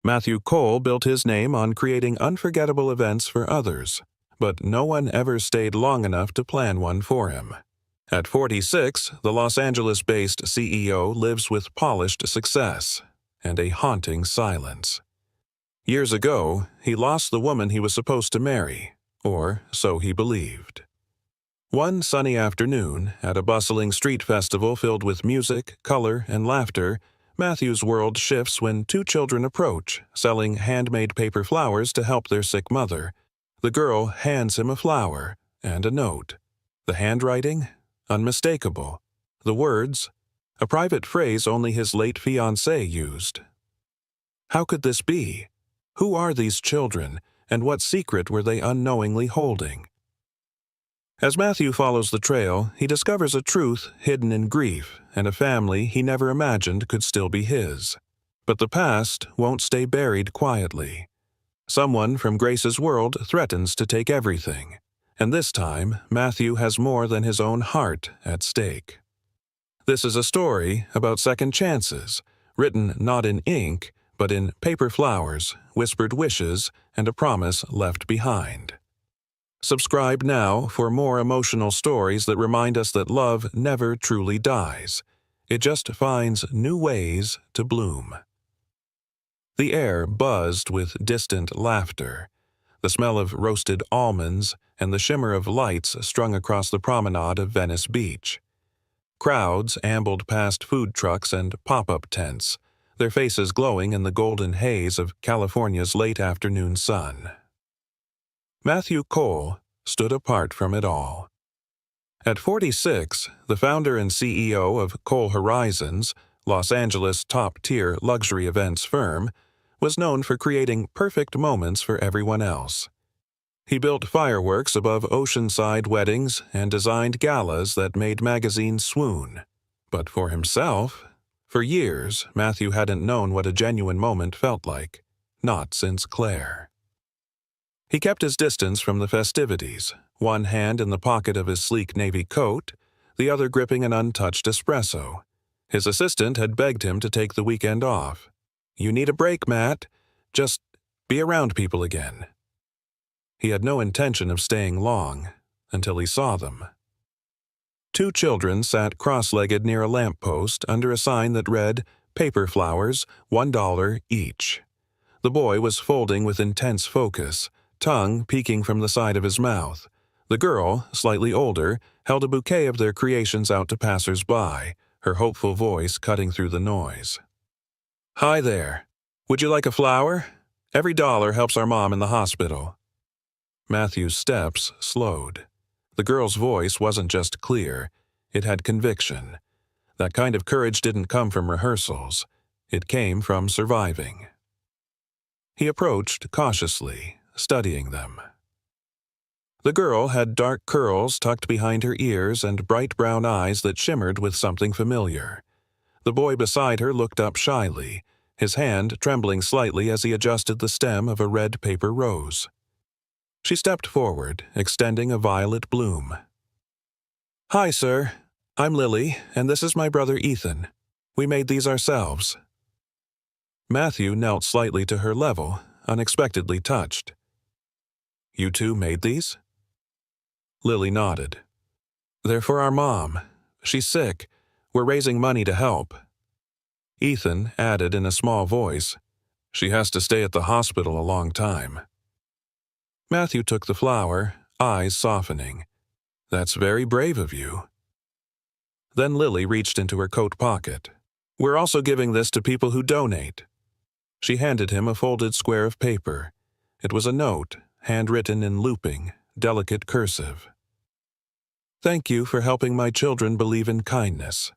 Matthew Cole built his name on creating unforgettable events for others, but no one ever stayed long enough to plan one for him. At 46, the Los Angeles-based CEO lives with polished success and a haunting silence. Years ago, he lost the woman he was supposed to marry, or so he believed. One sunny afternoon, at a bustling street festival filled with music, color, and laughter, Matthew's world shifts when two children approach, selling handmade paper flowers to help their sick mother. The girl hands him a flower and a note. The handwriting? Unmistakable. The words? A private phrase only his late fiancée used. How could this be? Who are these children, and what secret were they unknowingly holding? As Matthew follows the trail, he discovers a truth hidden in grief and a family he never imagined could still be his. But the past won't stay buried quietly. Someone from Grace's world threatens to take everything, and this time Matthew has more than his own heart at stake. This is a story about second chances, written not in ink, but in paper flowers, whispered wishes, and a promise left behind. Subscribe now for more emotional stories that remind us that love never truly dies. It just finds new ways to bloom. The air buzzed with distant laughter, the smell of roasted almonds and the shimmer of lights strung across the promenade of Venice Beach. Crowds ambled past food trucks and pop-up tents, their faces glowing in the golden haze of California's late afternoon sun. Matthew Cole stood apart from it all. At 46, the founder and CEO of Cole Horizons, Los Angeles' top-tier luxury events firm, was known for creating perfect moments for everyone else. He built fireworks above oceanside weddings and designed galas that made magazines swoon. But for himself, for years, Matthew hadn't known what a genuine moment felt like, not since Claire. He kept his distance from the festivities, one hand in the pocket of his sleek navy coat, the other gripping an untouched espresso. His assistant had begged him to take the weekend off. "You need a break, Matt. Just be around people again." He had no intention of staying long, until he saw them. Two children sat cross-legged near a lamppost under a sign that read, "Paper flowers, $1 each." The boy was folding with intense focus, tongue peeking from the side of his mouth. The girl, slightly older, held a bouquet of their creations out to passers-by, her hopeful voice cutting through the noise. "Hi there. Would you like a flower? Every dollar helps our mom in the hospital." Matthew's steps slowed. The girl's voice wasn't just clear, it had conviction. That kind of courage didn't come from rehearsals. It came from surviving. He approached cautiously, studying them. The girl had dark curls tucked behind her ears and bright brown eyes that shimmered with something familiar. The boy beside her looked up shyly, his hand trembling slightly as he adjusted the stem of a red paper rose. She stepped forward, extending a violet bloom. "Hi, sir. I'm Lily, and this is my brother Ethan. We made these ourselves." Matthew knelt slightly to her level, unexpectedly touched. "You two made these?" Lily nodded. "They're for our mom. She's sick. We're raising money to help." Ethan added in a small voice, "She has to stay at the hospital a long time." Matthew took the flower, eyes softening. "That's very brave of you." Then Lily reached into her coat pocket. "We're also giving this to people who donate." She handed him a folded square of paper. It was a note, handwritten in looping, delicate cursive. "Thank you for helping my children believe in kindness."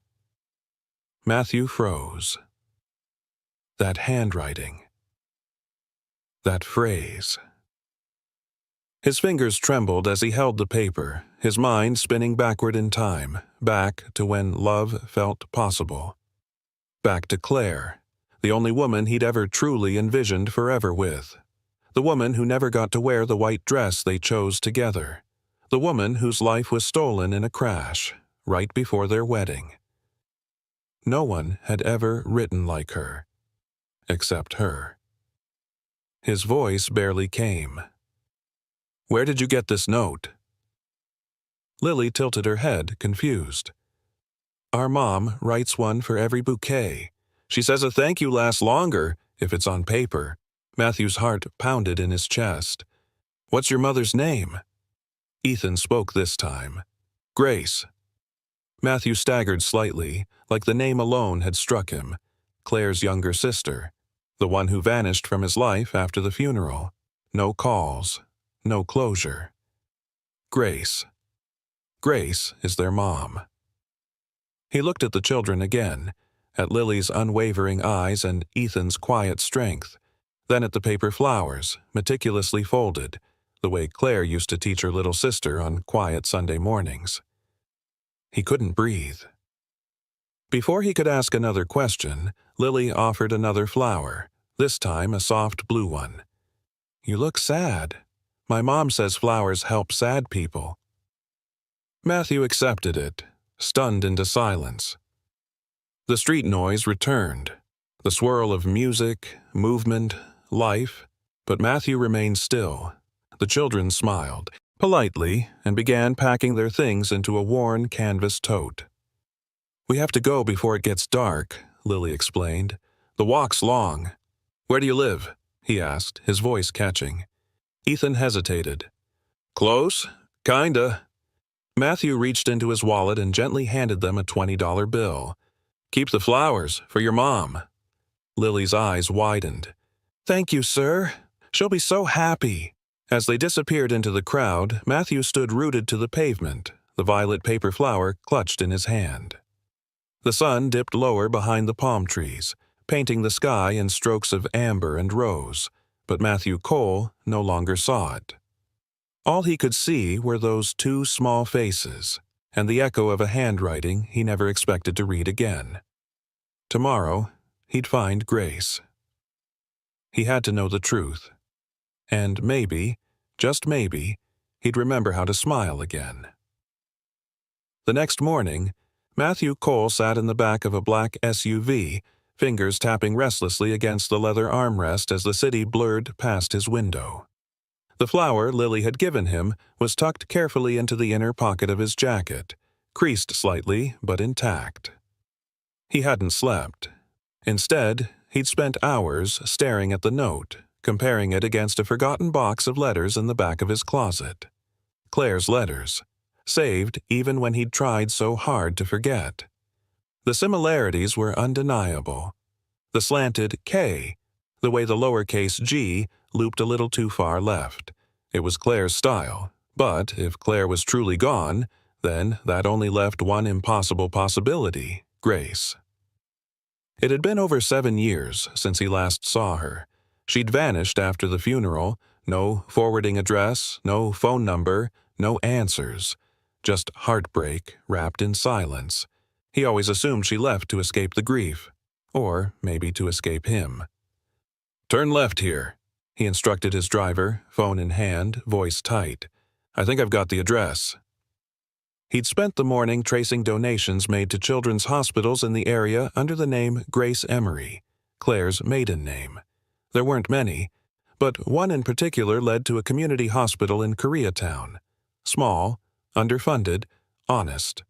Matthew froze. That handwriting. That phrase. His fingers trembled as he held the paper, his mind spinning backward in time, back to when love felt possible. Back to Claire, the only woman he'd ever truly envisioned forever with. The woman who never got to wear the white dress they chose together. The woman whose life was stolen in a crash, right before their wedding. No one had ever written like her, except her. His voice barely came. "Where did you get this note?" Lily tilted her head, confused. "Our mom writes one for every bouquet. She says a thank you lasts longer if it's on paper." Matthew's heart pounded in his chest. "What's your mother's name?" Ethan spoke this time. "Grace." Matthew staggered slightly, like the name alone had struck him. Claire's younger sister, the one who vanished from his life after the funeral. No calls, no closure. Grace. Grace is their mom. He looked at the children again, at Lily's unwavering eyes and Ethan's quiet strength, then at the paper flowers, meticulously folded, the way Claire used to teach her little sister on quiet Sunday mornings. He couldn't breathe. Before he could ask another question, Lily offered another flower, this time a soft blue one. "You look sad. My mom says flowers help sad people." Matthew accepted it, stunned into silence. The street noise returned, the swirl of music, movement, life, but Matthew remained still. The children smiled, politely, and began packing their things into a worn canvas tote. "We have to go before it gets dark," Lily explained. "The walk's long." "Where do you live?" he asked, his voice catching. Ethan hesitated. "Close? Kinda." Matthew reached into his wallet and gently handed them a $20 bill. "Keep the flowers for your mom." Lily's eyes widened. "Thank you, sir. She'll be so happy." As they disappeared into the crowd, Matthew stood rooted to the pavement, the violet paper flower clutched in his hand. The sun dipped lower behind the palm trees, painting the sky in strokes of amber and rose, but Matthew Cole no longer saw it. All he could see were those two small faces, and the echo of a handwriting he never expected to read again. Tomorrow, he'd find Grace. He had to know the truth. And maybe, just maybe, he'd remember how to smile again. The next morning, Matthew Cole sat in the back of a black SUV, fingers tapping restlessly against the leather armrest as the city blurred past his window. The flower Lily had given him was tucked carefully into the inner pocket of his jacket, creased slightly but intact. He hadn't slept. Instead, he'd spent hours staring at the note, comparing it against a forgotten box of letters in the back of his closet. Claire's letters, saved even when he'd tried so hard to forget. The similarities were undeniable. The slanted K, the way the lowercase g looped a little too far left. It was Claire's style, but if Claire was truly gone, then that only left one impossible possibility: Grace. It had been over 7 years since he last saw her. She'd vanished after the funeral, no forwarding address, no phone number, no answers. Just heartbreak wrapped in silence. He always assumed she left to escape the grief, or maybe to escape him. "Turn left here," he instructed his driver, phone in hand, voice tight. "I think I've got the address." He'd spent the morning tracing donations made to children's hospitals in the area under the name Grace Emery, Claire's maiden name. There weren't many, but one in particular led to a community hospital in Koreatown. Small, underfunded, honest.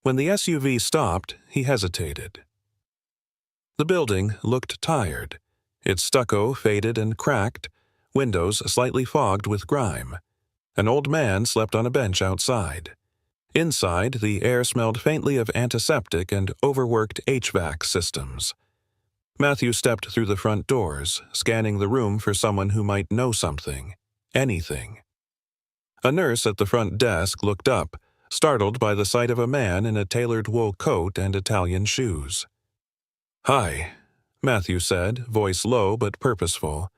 When the SUV stopped, he hesitated. The building looked tired, its stucco faded and cracked, windows slightly fogged with grime. An old man slept on a bench outside. Inside, the air smelled faintly of antiseptic and overworked HVAC systems. Matthew stepped through the front doors, scanning the room for someone who might know something, anything. A nurse at the front desk looked up, startled by the sight of a man in a tailored wool coat and Italian shoes. "Hi," Matthew said, voice low but purposeful.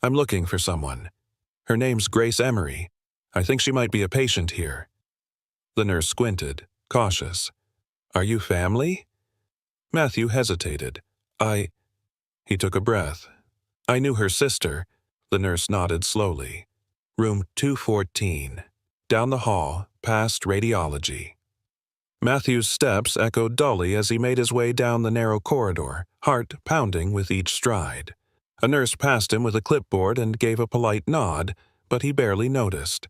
"I'm looking for someone. Her name's Grace Emery. I think she might be a patient here." The nurse squinted, cautious. "Are you family?" Matthew hesitated. He took a breath. "I knew her sister." The nurse nodded slowly. "Room 214. Down the hall, past radiology." Matthew's steps echoed dully as he made his way down the narrow corridor, heart pounding with each stride. A nurse passed him with a clipboard and gave a polite nod, but he barely noticed.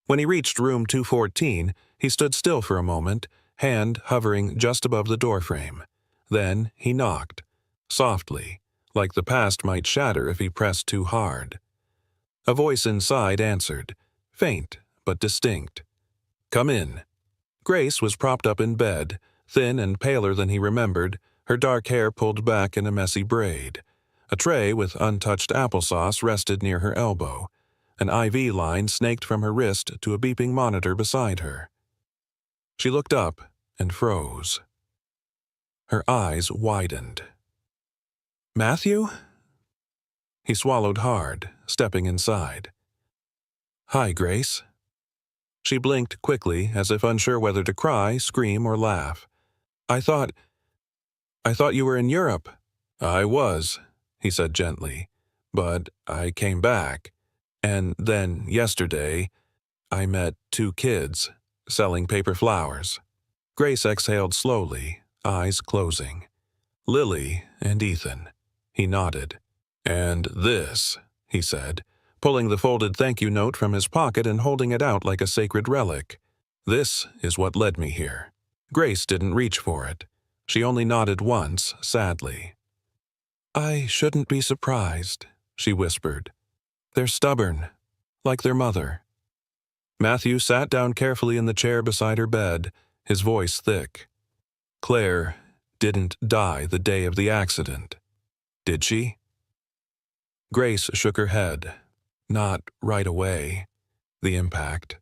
When he reached room 214, he stood still for a moment, hand hovering just above the doorframe. Then he knocked, softly, like the past might shatter if he pressed too hard. A voice inside answered, faint but distinct. "Come in." Grace was propped up in bed, thin and paler than he remembered, her dark hair pulled back in a messy braid. A tray with untouched applesauce rested near her elbow. An IV line snaked from her wrist to a beeping monitor beside her. She looked up and froze. Her eyes widened. "Matthew?" He swallowed hard, stepping inside. "Hi, Grace." She blinked quickly, as if unsure whether to cry, scream, or laugh. I thought you were in Europe." "I was," he said gently, "but I came back. And then, yesterday, I met 2 kids, selling paper flowers." Grace exhaled slowly, eyes closing. "Lily and Ethan." He nodded. "And this," he said, pulling the folded thank you note from his pocket and holding it out like a sacred relic. "This is what led me here." Grace didn't reach for it. She only nodded once, sadly. "I shouldn't be surprised," she whispered. "They're stubborn, like their mother." Matthew sat down carefully in the chair beside her bed, his voice thick. "Claire didn't die the day of the accident, did she?" Grace shook her head. Not right away. The impact.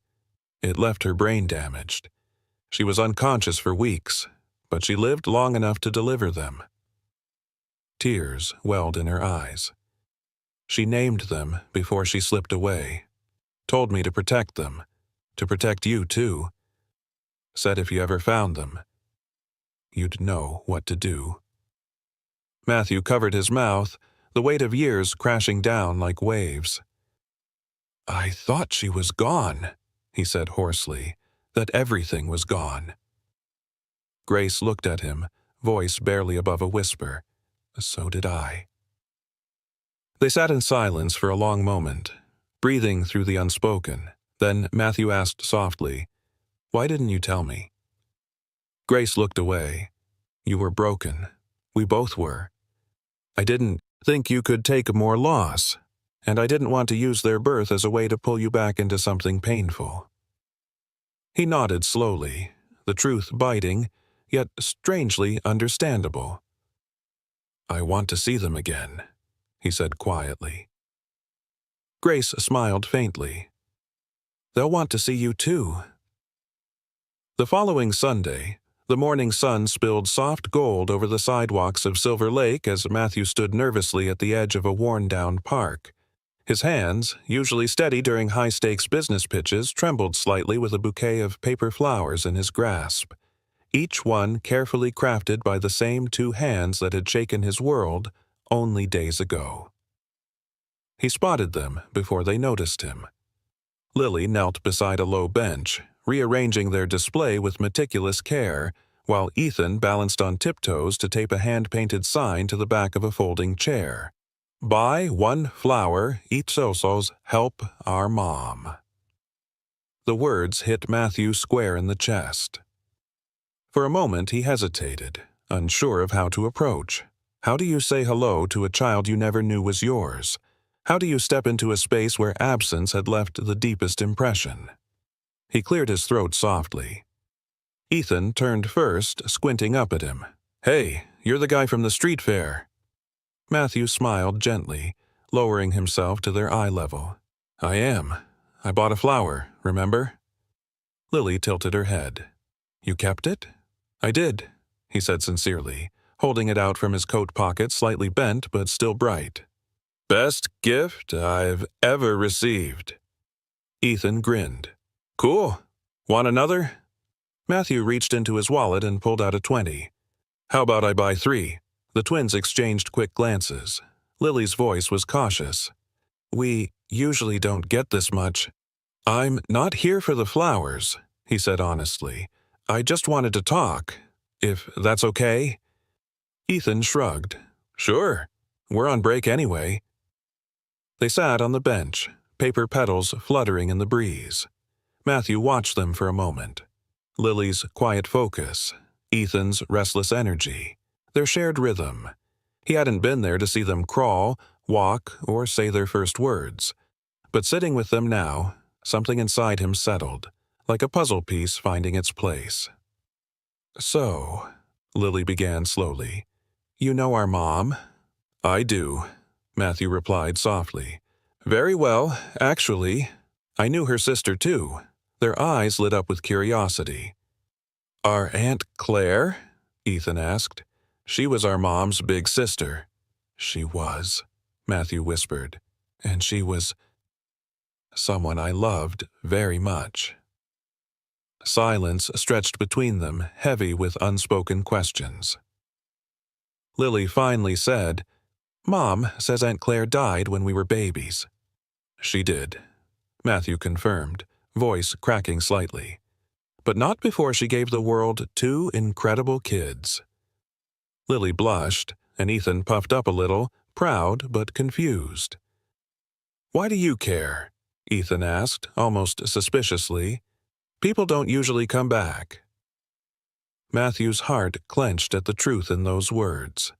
It left her brain damaged. She was unconscious for weeks, but she lived long enough to deliver them. Tears welled in her eyes. She named them before she slipped away. Told me to protect them. To protect you, too. Said if you ever found them, you'd know what to do. Matthew covered his mouth, the weight of years crashing down like waves. "I thought she was gone," he said hoarsely, "that everything was gone." Grace looked at him, voice barely above a whisper. "So did I." They sat in silence for a long moment, breathing through the unspoken. Then Matthew asked softly, "Why didn't you tell me?" Grace looked away. "You were broken. We both were. I didn't think you could take more loss, and I didn't want to use their birth as a way to pull you back into something painful." He nodded slowly, the truth biting, yet strangely understandable. "I want to see them again," he said quietly. Grace smiled faintly. "They'll want to see you too." The following Sunday, the morning sun spilled soft gold over the sidewalks of Silver Lake as Matthew stood nervously at the edge of a worn-down park. His hands, usually steady during high-stakes business pitches, trembled slightly with a bouquet of paper flowers in his grasp, each one carefully crafted by the same 2 hands that had shaken his world only days ago. He spotted them before they noticed him. Lily knelt beside a low bench, rearranging their display with meticulous care, while Ethan balanced on tiptoes to tape a hand-painted sign to the back of a folding chair. "Buy 1 flower, Ipsosos, help our mom." The words hit Matthew square in the chest. For a moment he hesitated, unsure of how to approach. How do you say hello to a child you never knew was yours? How do you step into a space where absence had left the deepest impression? He cleared his throat softly. Ethan turned first, squinting up at him. "Hey, you're the guy from the street fair." Matthew smiled gently, lowering himself to their eye level. "I am. I bought a flower, remember?" Lily tilted her head. "You kept it?" "I did," he said sincerely, holding it out from his coat pocket, slightly bent but still bright. "Best gift I've ever received." Ethan grinned. "Cool. Want another?" Matthew reached into his wallet and pulled out a 20. "How about I buy 3? The twins exchanged quick glances. Lily's voice was cautious. "We usually don't get this much." "I'm not here for the flowers," he said honestly. "I just wanted to talk, if that's okay." Ethan shrugged. "Sure." We're on break anyway." They sat on the bench, paper petals fluttering in the breeze. Matthew watched them for a moment. Lily's quiet focus, Ethan's restless energy, their shared rhythm. He hadn't been there to see them crawl, walk, or say their first words. But sitting with them now, something inside him settled, like a puzzle piece finding its place. "So," Lily began slowly, "you know our mom?" "I do," Matthew replied softly. "Very well, actually. I knew her sister too." Their eyes lit up with curiosity. "Our Aunt Claire?" Ethan asked. "She was our mom's big sister." "She was," Matthew whispered. "And she was someone I loved very much." Silence stretched between them, heavy with unspoken questions. Lily finally said, "Mom says Aunt Claire died when we were babies." "She did," Matthew confirmed, voice cracking slightly. "But not before she gave the world 2 incredible kids." Lily blushed, and Ethan puffed up a little, proud but confused. "Why do you care?" Ethan asked, almost suspiciously. "People don't usually come back." Matthew's heart clenched at the truth in those words.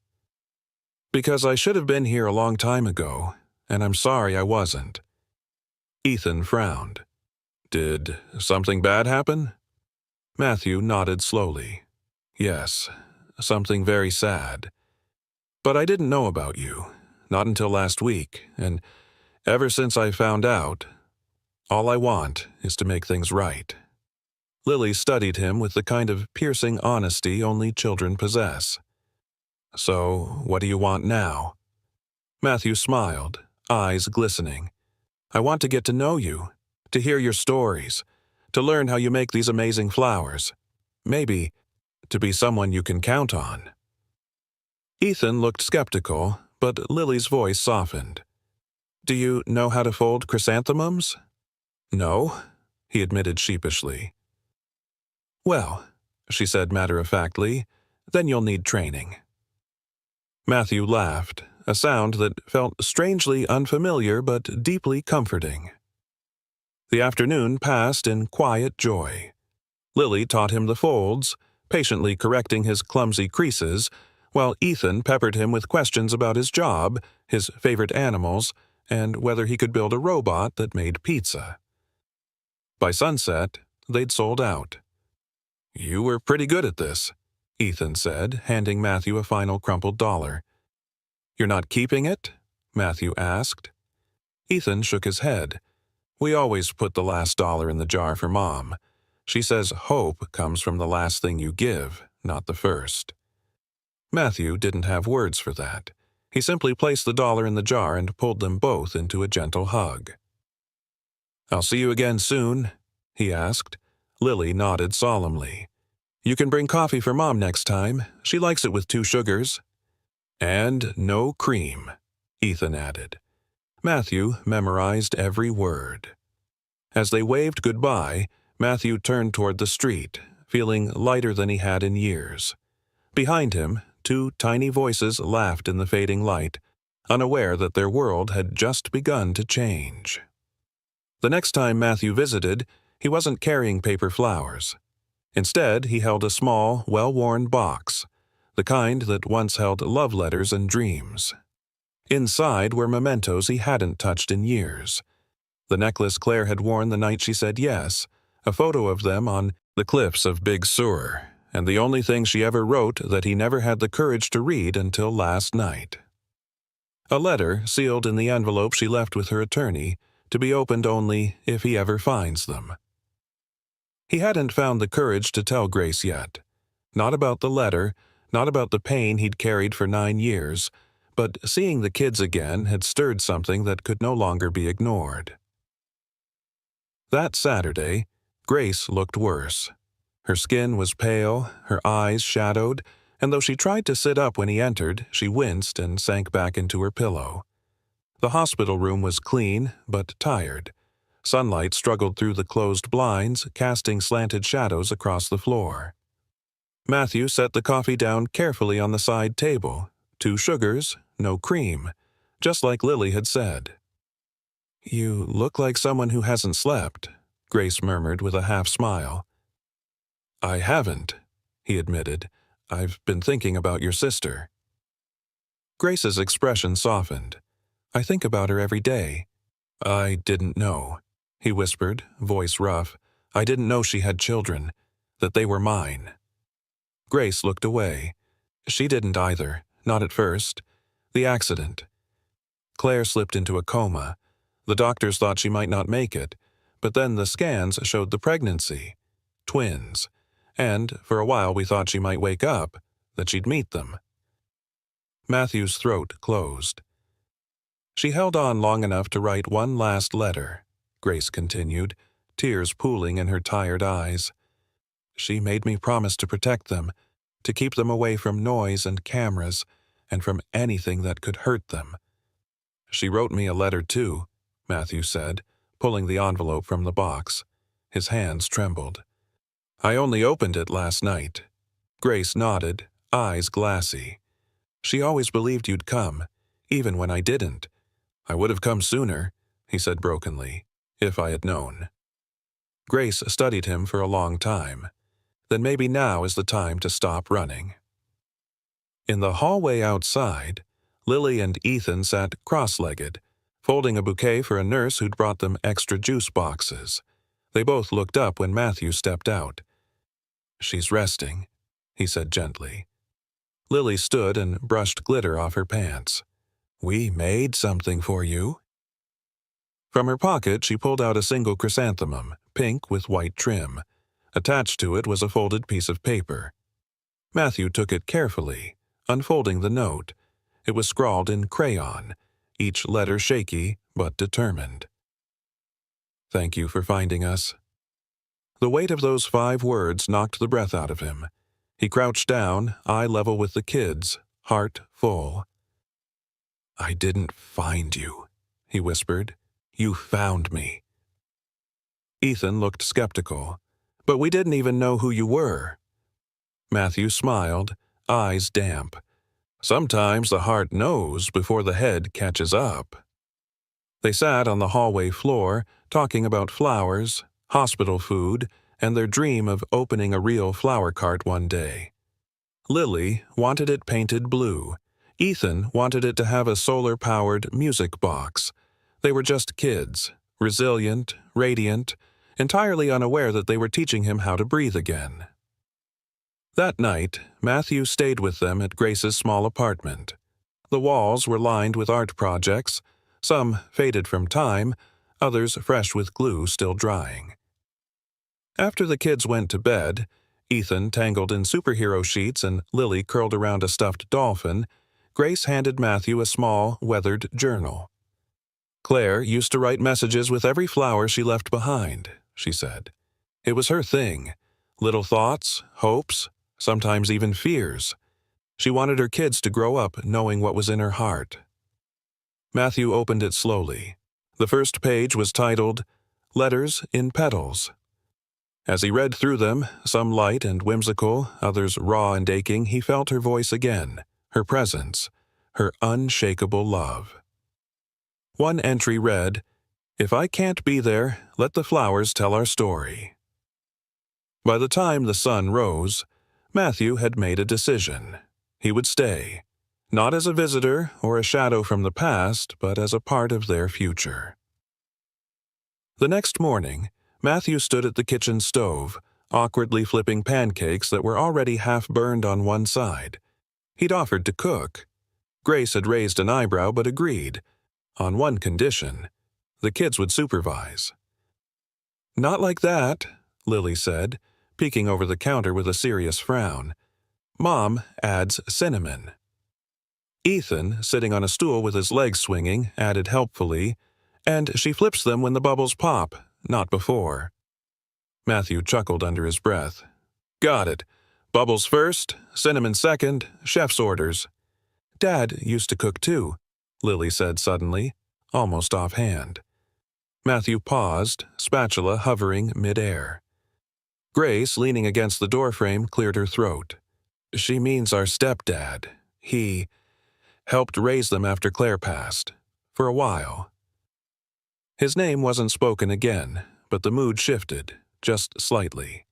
"Because I should have been here a long time ago, and I'm sorry I wasn't." Ethan frowned. "Did something bad happen?" Matthew nodded slowly. "Yes, something very sad. But I didn't know about you, not until last week, and ever since I found out, all I want is to make things right." Lily studied him with the kind of piercing honesty only children possess. "So, what do you want now?" Matthew smiled, eyes glistening. "I want to get to know you, to hear your stories, to learn how you make these amazing flowers. Maybe to be someone you can count on." Ethan looked skeptical, but Lily's voice softened. "Do you know how to fold chrysanthemums?" "No," he admitted sheepishly. "Well," she said matter-of-factly, "then you'll need training." Matthew laughed, a sound that felt strangely unfamiliar but deeply comforting. The afternoon passed in quiet joy. Lily taught him the folds, patiently correcting his clumsy creases, while Ethan peppered him with questions about his job, his favorite animals, and whether he could build a robot that made pizza. By sunset, they'd sold out. "You were pretty good at this," Ethan said, handing Matthew a final crumpled dollar. "You're not keeping it?" Matthew asked. Ethan shook his head. "We always put the last dollar in the jar for Mom. She says hope comes from the last thing you give, not the first." Matthew didn't have words for that. He simply placed the dollar in the jar and pulled them both into a gentle hug. "I'll see you again soon?" he asked. Lily nodded solemnly. "You can bring coffee for Mom next time. She likes it with 2 sugars. "And no cream," Ethan added. Matthew memorized every word. As they waved goodbye, Matthew turned toward the street, feeling lighter than he had in years. Behind him, 2 tiny voices laughed in the fading light, unaware that their world had just begun to change. The next time Matthew visited, he wasn't carrying paper flowers. Instead, he held a small, well-worn box, the kind that once held love letters and dreams. Inside were mementos he hadn't touched in years. The necklace Claire had worn the night she said yes, a photo of them on the cliffs of Big Sur, and the only thing she ever wrote that he never had the courage to read until last night. A letter sealed in the envelope she left with her attorney, to be opened only if he ever finds them. He hadn't found the courage to tell Grace yet. Not about the letter, not about the pain he'd carried for 9 years, but seeing the kids again had stirred something that could no longer be ignored. That Saturday, Grace looked worse. Her skin was pale, her eyes shadowed, and though she tried to sit up when he entered, she winced and sank back into her pillow. The hospital room was clean, but tired. Sunlight struggled through the closed blinds, casting slanted shadows across the floor. Matthew set the coffee down carefully on the side table, 2 sugars, no cream, just like Lily had said. "You look like someone who hasn't slept," Grace murmured with a half-smile. "I haven't," he admitted. "I've been thinking about your sister." Grace's expression softened. "I think about her every day." "I didn't know," he whispered, voice rough. "I didn't know she had children, that they were mine." Grace looked away. She didn't either, not at first. The accident. Claire slipped into a coma. The doctors thought she might not make it, but then the scans showed the pregnancy. Twins. And for a while we thought she might wake up, that she'd meet them. Matthew's throat closed. "She held on long enough to write one last letter," Grace continued, tears pooling in her tired eyes. "She made me promise to protect them, to keep them away from noise and cameras, and from anything that could hurt them." "She wrote me a letter too," Matthew said, pulling the envelope from the box. His hands trembled. "I only opened it last night." Grace nodded, eyes glassy. "She always believed you'd come, even when I didn't. I would have come sooner," he said brokenly, "if I had known." Grace studied him for a long time. Then maybe now is the time to stop running. In the hallway outside, Lily and Ethan sat cross-legged, folding a bouquet for a nurse who'd brought them extra juice boxes. They both looked up when Matthew stepped out. "She's resting," he said gently. Lily stood and brushed glitter off her pants. "We made something for you." From her pocket she pulled out a single chrysanthemum, pink with white trim. Attached to it was a folded piece of paper. Matthew took it carefully, unfolding the note. It was scrawled in crayon, each letter shaky but determined. "Thank you for finding us." The weight of those 5 words knocked the breath out of him. He crouched down, eye level with the kids, heart full. "I didn't find you," he whispered. "You found me." Ethan looked skeptical. "But we didn't even know who you were." Matthew smiled, eyes damp. "Sometimes the heart knows before the head catches up." They sat on the hallway floor, talking about flowers, hospital food, and their dream of opening a real flower cart one day. Lily wanted it painted blue. Ethan wanted it to have a solar-powered music box. They were just kids, resilient, radiant, entirely unaware that they were teaching him how to breathe again. That night, Matthew stayed with them at Grace's small apartment. The walls were lined with art projects, some faded from time, others fresh with glue still drying. After the kids went to bed, Ethan tangled in superhero sheets and Lily curled around a stuffed dolphin, Grace handed Matthew a small, weathered journal. "Claire used to write messages with every flower she left behind," she said. "It was her thing. Little thoughts, hopes, sometimes even fears. She wanted her kids to grow up knowing what was in her heart." Matthew opened it slowly. The first page was titled, "Letters in Petals." As he read through them, some light and whimsical, others raw and aching, he felt her voice again, her presence, her unshakable love. One entry read, "If I can't be there, let the flowers tell our story." By the time the sun rose, Matthew had made a decision. He would stay, not as a visitor or a shadow from the past, but as a part of their future. The next morning, Matthew stood at the kitchen stove, awkwardly flipping pancakes that were already half burned on one side. He'd offered to cook. Grace had raised an eyebrow but agreed, on one condition: the kids would supervise. "Not like that," Lily said, peeking over the counter with a serious frown. "Mom adds cinnamon." Ethan, sitting on a stool with his legs swinging, added helpfully, "And she flips them when the bubbles pop, not before." Matthew chuckled under his breath. "Got it. Bubbles first, cinnamon second, chef's orders." "Dad used to cook too," Lily said suddenly, almost offhand. Matthew paused, spatula hovering mid-air. Grace, leaning against the doorframe, cleared her throat. "She means our stepdad. He helped raise them after Claire passed, for a while. His name wasn't spoken again, but the mood shifted, just slightly.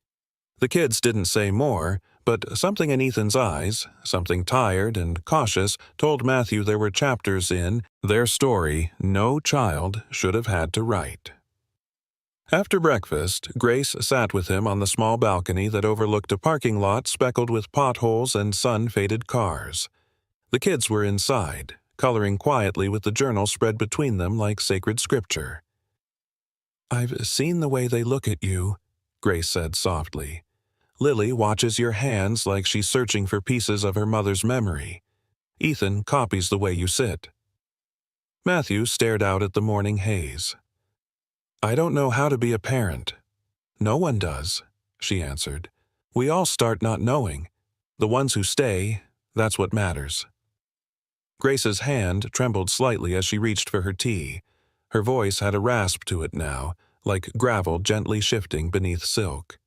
The kids didn't say more, but something in Ethan's eyes, something tired and cautious, told Matthew there were chapters in their story no child should have had to write. After breakfast, Grace sat with him on the small balcony that overlooked a parking lot speckled with potholes and sun-faded cars. The kids were inside, coloring quietly with the journal spread between them like sacred scripture. "I've seen the way they look at you," Grace said softly. "Lily watches your hands like she's searching for pieces of her mother's memory. Ethan copies the way you sit." Matthew stared out at the morning haze. "I don't know how to be a parent." "No one does," she answered. "We all start not knowing. The ones who stay, that's what matters." Grace's hand trembled slightly as she reached for her tea. Her voice had a rasp to it now, like gravel gently shifting beneath silk.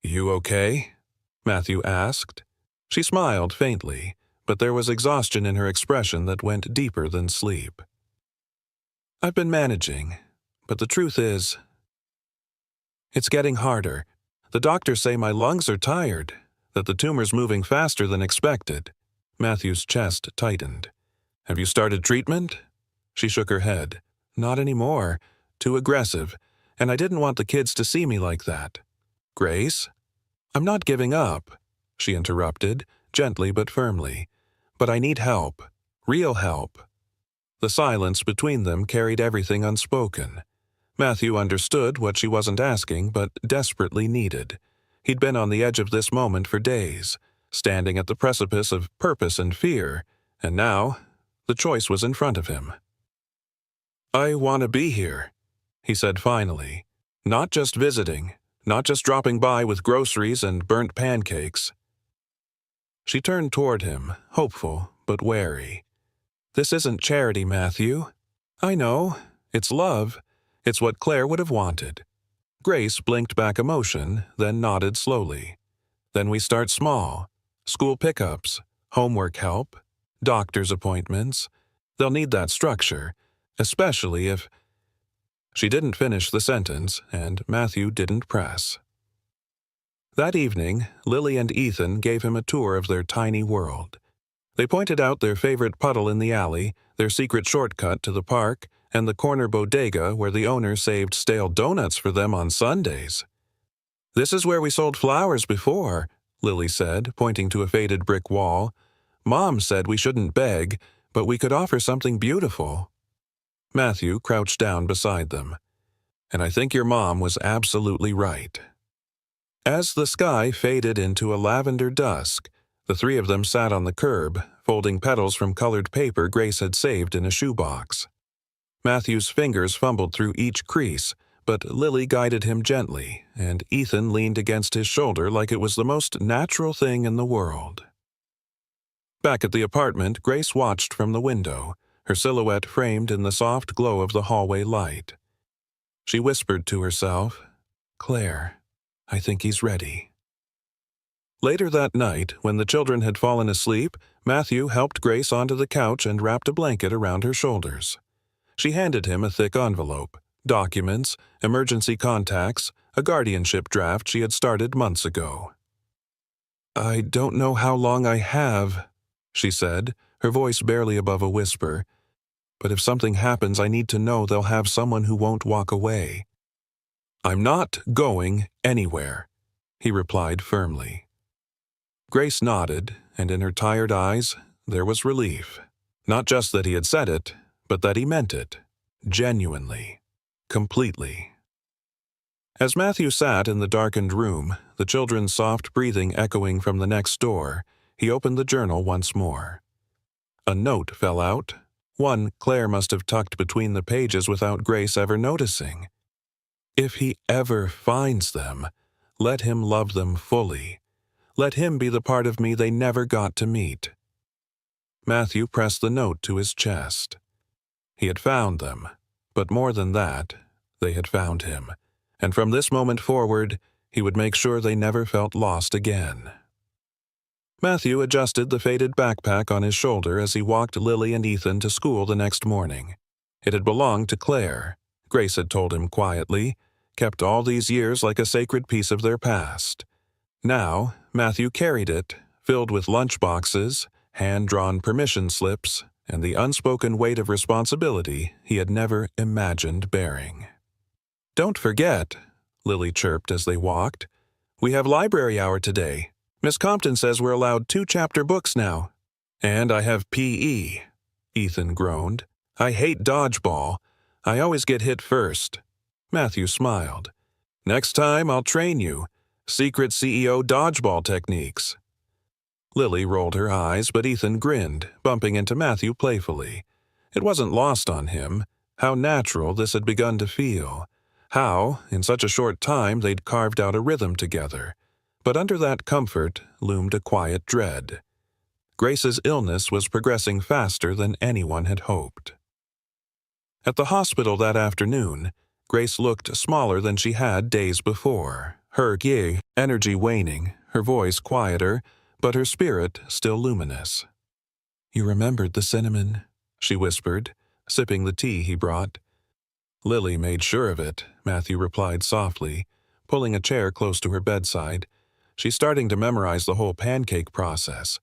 "You okay?" Matthew asked. She smiled faintly, but there was exhaustion in her expression that went deeper than sleep. "I've been managing, but the truth is, it's getting harder. The doctors say my lungs are tired, that the tumor's moving faster than expected." Matthew's chest tightened. "Have you started treatment?" She shook her head. "Not anymore. Too aggressive, and I didn't want the kids to see me like that." "Grace?" "I'm not giving up," she interrupted, gently but firmly. "But I need help. Real help." The silence between them carried everything unspoken. Matthew understood what she wasn't asking but desperately needed. He'd been on the edge of this moment for days, standing at the precipice of purpose and fear, and now the choice was in front of him. "I want to be here," he said finally. "Not just visiting, not just dropping by with groceries and burnt pancakes." She turned toward him, hopeful but wary. "This isn't charity, Matthew. I know. It's love. It's what Claire would have wanted." Grace blinked back emotion, then nodded slowly. "Then we start small. School pickups, homework help, doctor's appointments. They'll need that structure, especially if—" She didn't finish the sentence, and Matthew didn't press. That evening, Lily and Ethan gave him a tour of their tiny world. They pointed out their favorite puddle in the alley, their secret shortcut to the park, and the corner bodega where the owner saved stale donuts for them on Sundays. "This is where we sold flowers before," Lily said, pointing to a faded brick wall. "Mom said we shouldn't beg, but we could offer something beautiful." Matthew crouched down beside them. "And I think your mom was absolutely right." As the sky faded into a lavender dusk, the three of them sat on the curb, folding petals from colored paper Grace had saved in a shoebox. Matthew's fingers fumbled through each crease, but Lily guided him gently, and Ethan leaned against his shoulder like it was the most natural thing in the world. Back at the apartment, Grace watched from the window, her silhouette framed in the soft glow of the hallway light. She whispered to herself, "Claire, I think he's ready." Later that night, when the children had fallen asleep, Matthew helped Grace onto the couch and wrapped a blanket around her shoulders. She handed him a thick envelope, documents, emergency contacts, a guardianship draft she had started months ago. "I don't know how long I have," she said, her voice barely above a whisper. "But if something happens, I need to know they'll have someone who won't walk away." "I'm not going anywhere," he replied firmly. Grace nodded, and in her tired eyes there was relief. Not just that he had said it, but that he meant it. Genuinely. Completely. As Matthew sat in the darkened room, the children's soft breathing echoing from the next door, he opened the journal once more. A note fell out, one Claire must have tucked between the pages without Grace ever noticing. "If he ever finds them, let him love them fully. Let him be the part of me they never got to meet." Matthew pressed the note to his chest. He had found them, but more than that, they had found him, and from this moment forward, he would make sure they never felt lost again. Matthew adjusted the faded backpack on his shoulder as he walked Lily and Ethan to school the next morning. It had belonged to Claire, Grace had told him quietly, kept all these years like a sacred piece of their past. Now, Matthew carried it, filled with lunchboxes, hand-drawn permission slips, and the unspoken weight of responsibility he had never imagined bearing. "Don't forget," Lily chirped as they walked, "we have library hour today. Miss Compton says we're allowed 2-chapter books now." "And I have PE," Ethan groaned. "I hate dodgeball. I always get hit first." Matthew smiled. "Next time I'll train you. Secret CEO dodgeball techniques." Lily rolled her eyes, but Ethan grinned, bumping into Matthew playfully. It wasn't lost on him how natural this had begun to feel, how, in such a short time, they'd carved out a rhythm together. But under that comfort loomed a quiet dread. Grace's illness was progressing faster than anyone had hoped. At the hospital that afternoon, Grace looked smaller than she had days before, her energy waning, her voice quieter, but her spirit still luminous. "You remembered the cinnamon," she whispered, sipping the tea he brought. "Lily made sure of it," Matthew replied softly, pulling a chair close to her bedside. "She's starting to memorize the whole pancake process.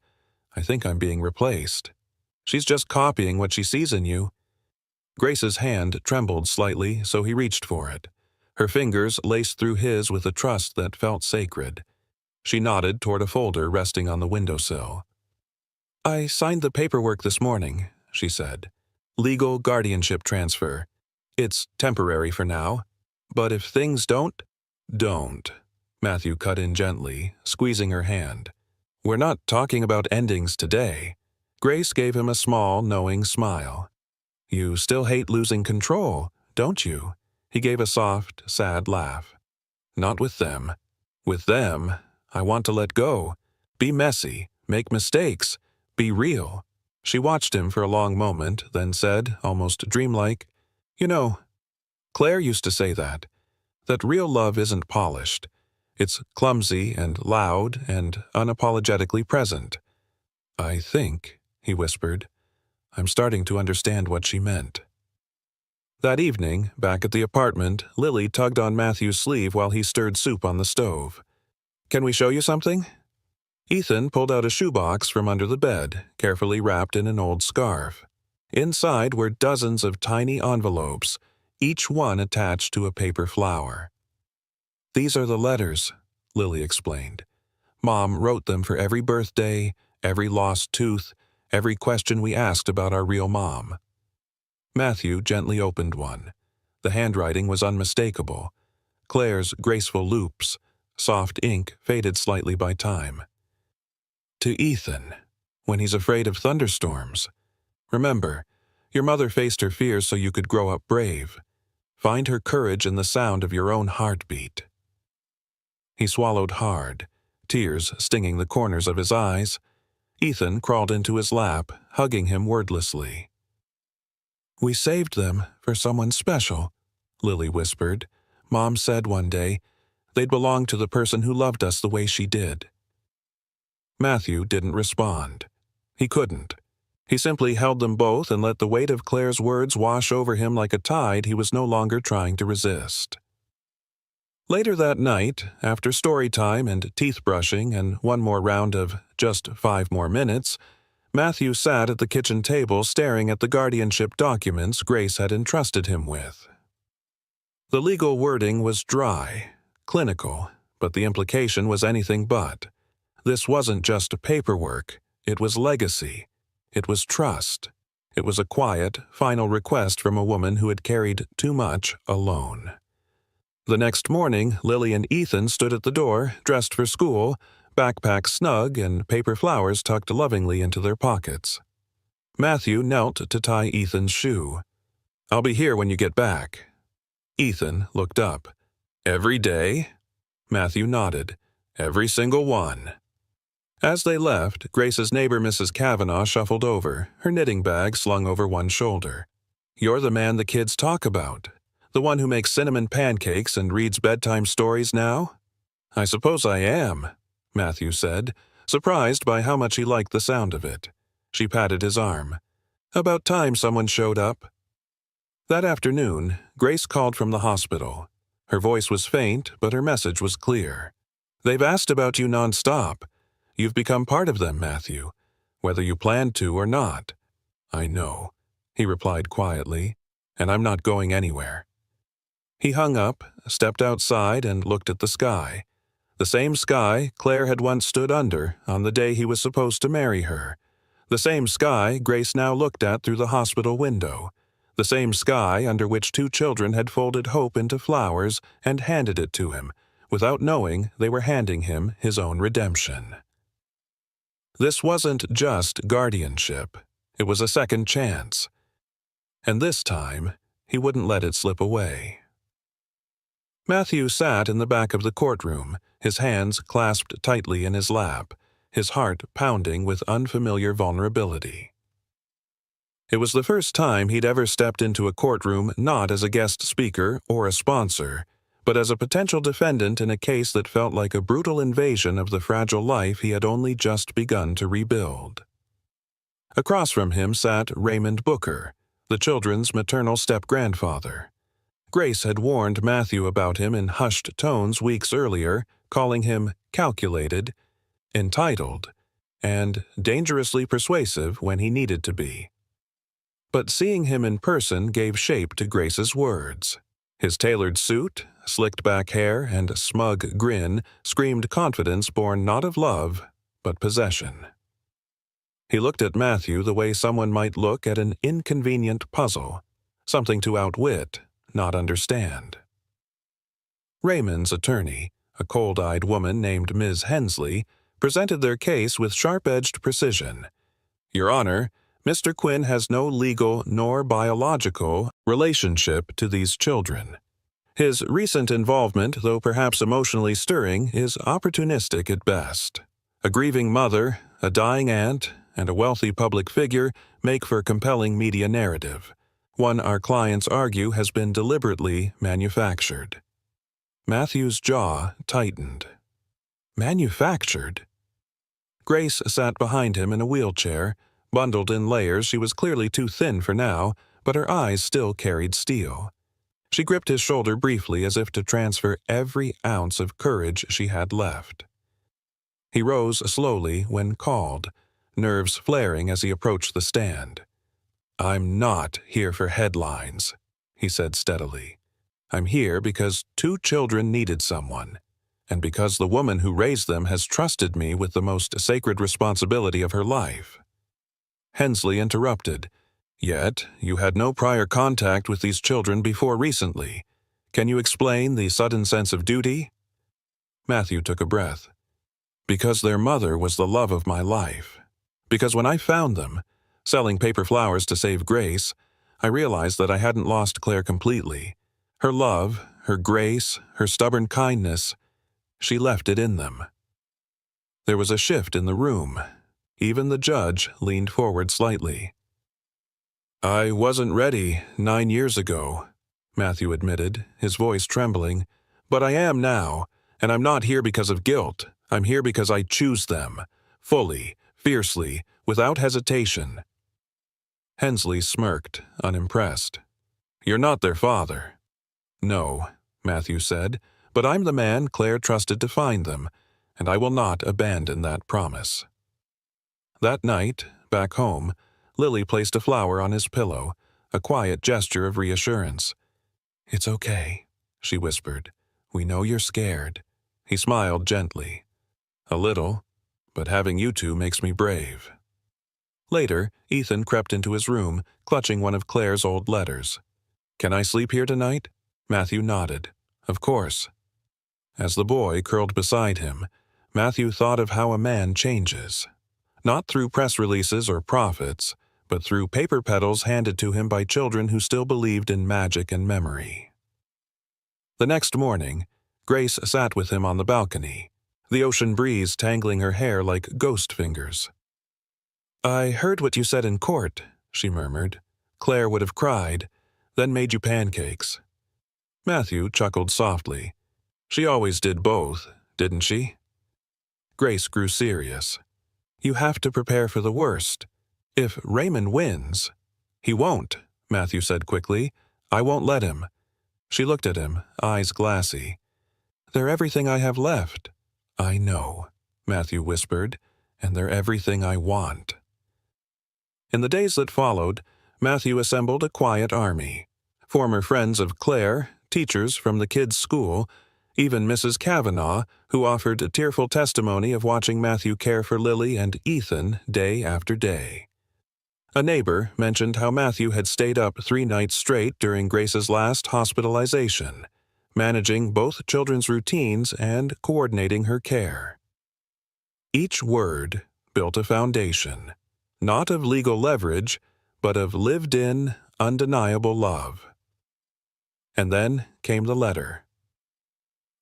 I think I'm being replaced. She's just copying what she sees in you." Grace's hand trembled slightly, so he reached for it. Her fingers laced through his with a trust that felt sacred. She nodded toward a folder resting on the windowsill. "I signed the paperwork this morning," she said. "Legal guardianship transfer. It's temporary for now. But if things don't..." "Don't," Matthew cut in gently, squeezing her hand. "We're not talking about endings today." Grace gave him a small, knowing smile. "You still hate losing control, don't you?" He gave a soft, sad laugh. "Not with them. With them, I want to let go. Be messy, make mistakes, be real." She watched him for a long moment, then said, almost dreamlike, "You know, Claire used to say that real love isn't polished. It's clumsy and loud and unapologetically present." "I think," he whispered, "I'm starting to understand what she meant." That evening, back at the apartment, Lily tugged on Matthew's sleeve while he stirred soup on the stove. "Can we show you something?" Ethan pulled out a shoebox from under the bed, carefully wrapped in an old scarf. Inside were dozens of tiny envelopes, each one attached to a paper flower. "These are the letters," Lily explained. "Mom wrote them for every birthday, every lost tooth, every question we asked about our real mom." Matthew gently opened one. The handwriting was unmistakable. Claire's graceful loops, soft ink faded slightly by time. "To Ethan, when he's afraid of thunderstorms. Remember, your mother faced her fears so you could grow up brave. Find her courage in the sound of your own heartbeat." He swallowed hard, tears stinging the corners of his eyes. Ethan crawled into his lap, hugging him wordlessly. "We saved them for someone special," Lily whispered. "Mom said one day they'd belong to the person who loved us the way she did." Matthew didn't respond. He couldn't. He simply held them both and let the weight of Claire's words wash over him like a tide he was no longer trying to resist. Later that night, after story time and teeth brushing and one more round of just 5 more minutes, Matthew sat at the kitchen table staring at the guardianship documents Grace had entrusted him with. The legal wording was dry, clinical, but the implication was anything but. This wasn't just paperwork, it was legacy. It was trust. It was a quiet, final request from a woman who had carried too much alone. The next morning, Lily and Ethan stood at the door, dressed for school, backpacks snug and paper flowers tucked lovingly into their pockets. Matthew knelt to tie Ethan's shoe. "I'll be here when you get back." Ethan looked up. "Every day?" Matthew nodded. "Every single one." As they left, Grace's neighbor Mrs. Kavanaugh shuffled over, her knitting bag slung over one shoulder. "You're the man the kids talk about. The one who makes cinnamon pancakes and reads bedtime stories now?" "I suppose I am," Matthew said, surprised by how much he liked the sound of it. She patted his arm. "About time someone showed up." That afternoon, Grace called from the hospital. Her voice was faint, but her message was clear. "They've asked about you nonstop. You've become part of them, Matthew, whether you planned to or not." "I know," he replied quietly, "and I'm not going anywhere." He hung up, stepped outside, and looked at the sky. The same sky Claire had once stood under on the day he was supposed to marry her. The same sky Grace now looked at through the hospital window. The same sky under which two children had folded hope into flowers and handed it to him, without knowing they were handing him his own redemption. This wasn't just guardianship. It was a second chance. And this time, he wouldn't let it slip away. Matthew sat in the back of the courtroom, his hands clasped tightly in his lap, his heart pounding with unfamiliar vulnerability. It was the first time he'd ever stepped into a courtroom not as a guest speaker or a sponsor, but as a potential defendant in a case that felt like a brutal invasion of the fragile life he had only just begun to rebuild. Across from him sat Raymond Booker, the children's maternal step-grandfather. Grace had warned Matthew about him in hushed tones weeks earlier, calling him calculated, entitled, and dangerously persuasive when he needed to be. But seeing him in person gave shape to Grace's words. His tailored suit, slicked back hair, and smug grin screamed confidence born not of love, but possession. He looked at Matthew the way someone might look at an inconvenient puzzle, something to outwit, not understand. Raymond's attorney, a cold-eyed woman named Ms. Hensley, presented their case with sharp-edged precision. "Your Honor, Mr. Quinn has no legal nor biological relationship to these children. His recent involvement, though perhaps emotionally stirring, is opportunistic at best. A grieving mother, a dying aunt, and a wealthy public figure make for a compelling media narrative, one our clients argue has been deliberately manufactured." Matthew's jaw tightened. Manufactured? Grace sat behind him in a wheelchair. Bundled in layers, she was clearly too thin for now, but her eyes still carried steel. She gripped his shoulder briefly as if to transfer every ounce of courage she had left. He rose slowly when called, nerves flaring as he approached the stand. "I'm not here for headlines," he said steadily. "I'm here because two children needed someone, and because the woman who raised them has trusted me with the most sacred responsibility of her life." Hensley interrupted. "Yet, you had no prior contact with these children before recently. Can you explain the sudden sense of duty?" Matthew took a breath. "Because their mother was the love of my life. Because when I found them, selling paper flowers to save Grace, I realized that I hadn't lost Claire completely. Her love, her grace, her stubborn kindness, she left it in them." There was a shift in the room. Even the judge leaned forward slightly. "I wasn't ready 9 years ago," Matthew admitted, his voice trembling. "But I am now, and I'm not here because of guilt. I'm here because I choose them, fully, fiercely, without hesitation." Hensley smirked, unimpressed. "You're not their father." "No," Matthew said, "but I'm the man Claire trusted to find them, and I will not abandon that promise." That night, back home, Lily placed a flower on his pillow, a quiet gesture of reassurance. "It's okay," she whispered. "We know you're scared." He smiled gently. "A little, but having you two makes me brave." Later, Ethan crept into his room, clutching one of Claire's old letters. "Can I sleep here tonight?" Matthew nodded. "Of course." As the boy curled beside him, Matthew thought of how a man changes. Not through press releases or profits, but through paper petals handed to him by children who still believed in magic and memory. The next morning, Grace sat with him on the balcony, the ocean breeze tangling her hair like ghost fingers. "I heard what you said in court," she murmured. "Claire would have cried, then made you pancakes." Matthew chuckled softly. "She always did both, didn't she?" Grace grew serious. "You have to prepare for the worst. If Raymond wins—" "He won't," Matthew said quickly. "I won't let him." She looked at him, eyes glassy. "They're everything I have left." "I know," Matthew whispered, "and they're everything I want." In the days that followed, Matthew assembled a quiet army. Former friends of Claire, teachers from the kids' school, even Mrs. Kavanaugh, who offered a tearful testimony of watching Matthew care for Lily and Ethan day after day. A neighbor mentioned how Matthew had stayed up 3 nights straight during Grace's last hospitalization, managing both children's routines and coordinating her care. Each word built a foundation, not of legal leverage, but of lived-in, undeniable love. And then came the letter.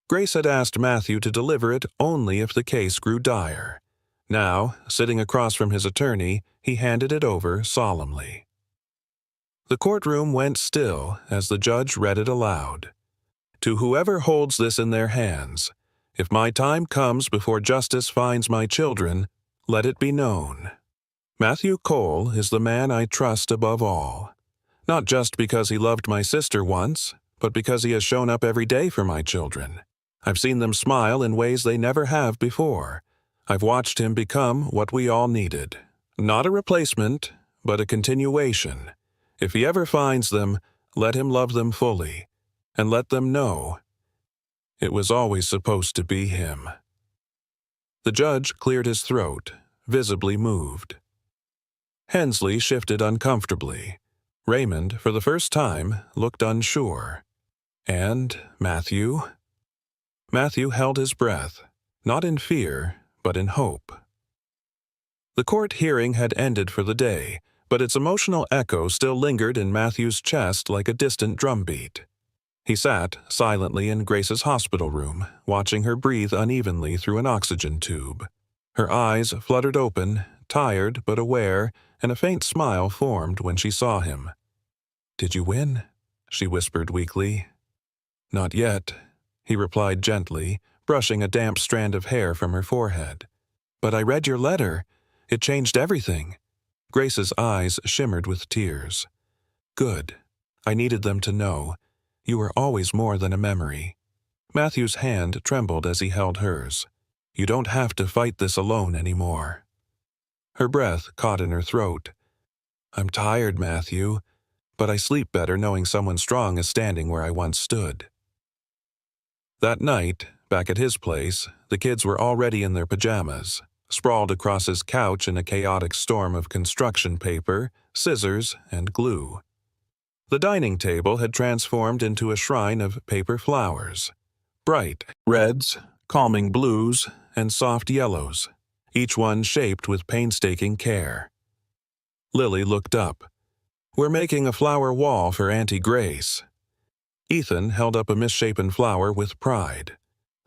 Grace had asked Matthew to deliver it only if the case grew dire. Now, sitting across from his attorney, he handed it over solemnly. The courtroom went still as the judge read it aloud. "To whoever holds this in their hands, if my time comes before justice finds my children, let it be known. Matthew Cole is the man I trust above all. Not just because he loved my sister once, but because he has shown up every day for my children. I've seen them smile in ways they never have before. I've watched him become what we all needed. Not a replacement, but a continuation. If he ever finds them, let him love them fully, and let them know it was always supposed to be him." The judge cleared his throat, visibly moved. Hensley shifted uncomfortably. Raymond, for the first time, looked unsure. "And Matthew?" Matthew held his breath, not in fear, but in hope. The court hearing had ended for the day, but its emotional echo still lingered in Matthew's chest like a distant drumbeat. He sat silently in Grace's hospital room, watching her breathe unevenly through an oxygen tube. Her eyes fluttered open, tired but aware, and a faint smile formed when she saw him. "Did you win?" she whispered weakly. "Not yet," he replied gently, brushing a damp strand of hair from her forehead. "But I read your letter. It changed everything." Grace's eyes shimmered with tears. "Good. I needed them to know. You were always more than a memory." Matthew's hand trembled as he held hers. "You don't have to fight this alone anymore." Her breath caught in her throat. "I'm tired, Matthew, but I sleep better knowing someone strong is standing where I once stood." That night, back at his place, the kids were already in their pajamas, sprawled across his couch in a chaotic storm of construction paper, scissors, and glue. The dining table had transformed into a shrine of paper flowers. Bright reds, calming blues, and soft yellows, each one shaped with painstaking care. Lily looked up. "We're making a flower wall for Auntie Grace." Ethan held up a misshapen flower with pride.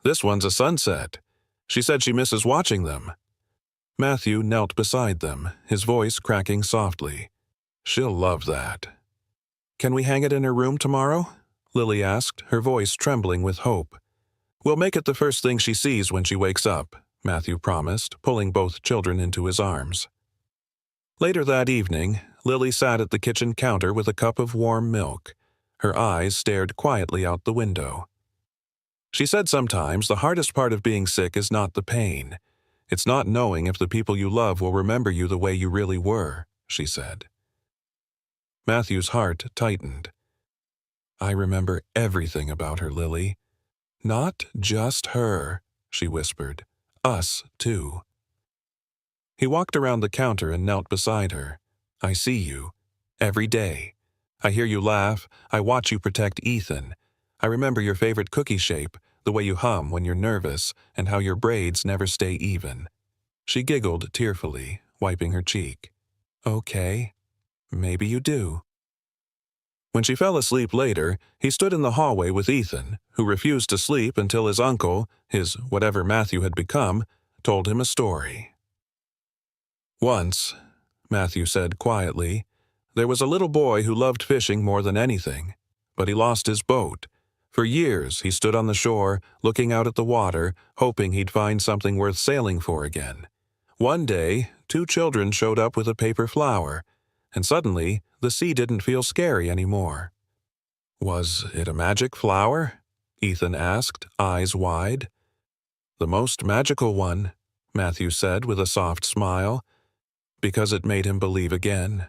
"This one's a sunset. She said she misses watching them." Matthew knelt beside them, his voice cracking softly. "She'll love that." "Can we hang it in her room tomorrow?" Lily asked, her voice trembling with hope. "We'll make it the first thing she sees when she wakes up," Matthew promised, pulling both children into his arms. Later that evening, Lily sat at the kitchen counter with a cup of warm milk. Her eyes stared quietly out the window. She said sometimes the hardest part of being sick is not the pain. It's not knowing if the people you love will remember you the way you really were, she said. Matthew's heart tightened. "I remember everything about her, Lily. Not just her," she whispered. "Us, too." He walked around the counter and knelt beside her. "I see you. Every day. I hear you laugh. I watch you protect Ethan. I remember your favorite cookie shape, the way you hum when you're nervous, and how your braids never stay even." She giggled tearfully, wiping her cheek. "Okay. Maybe you do." When she fell asleep later, he stood in the hallway with Ethan, who refused to sleep until his uncle, his whatever Matthew had become, told him a story. "Once," Matthew said quietly, "there was a little boy who loved fishing more than anything, but he lost his boat. For years, he stood on the shore, looking out at the water, hoping he'd find something worth sailing for again. One day, 2 children showed up with a paper flower, and suddenly, the sea didn't feel scary anymore. Was it a magic flower? Ethan asked, eyes wide. The most magical one, Matthew said with a soft smile, because it made him believe again.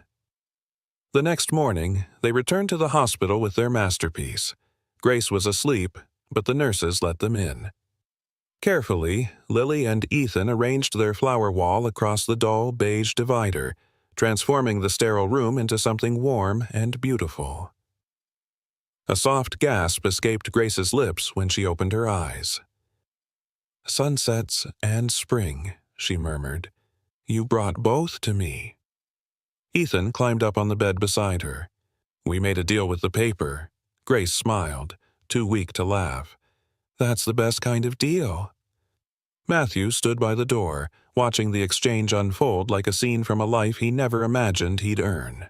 The next morning, they returned to the hospital with their masterpiece. Grace was asleep, but the nurses let them in. Carefully, Lily and Ethan arranged their flower wall across the dull beige divider, transforming the sterile room into something warm and beautiful. A soft gasp escaped Grace's lips when she opened her eyes. "Sunsets and spring," she murmured. "You brought both to me." Ethan climbed up on the bed beside her. "We made a deal with the paper." Grace smiled, too weak to laugh. "That's the best kind of deal." Matthew stood by the door, watching the exchange unfold like a scene from a life he never imagined he'd earn.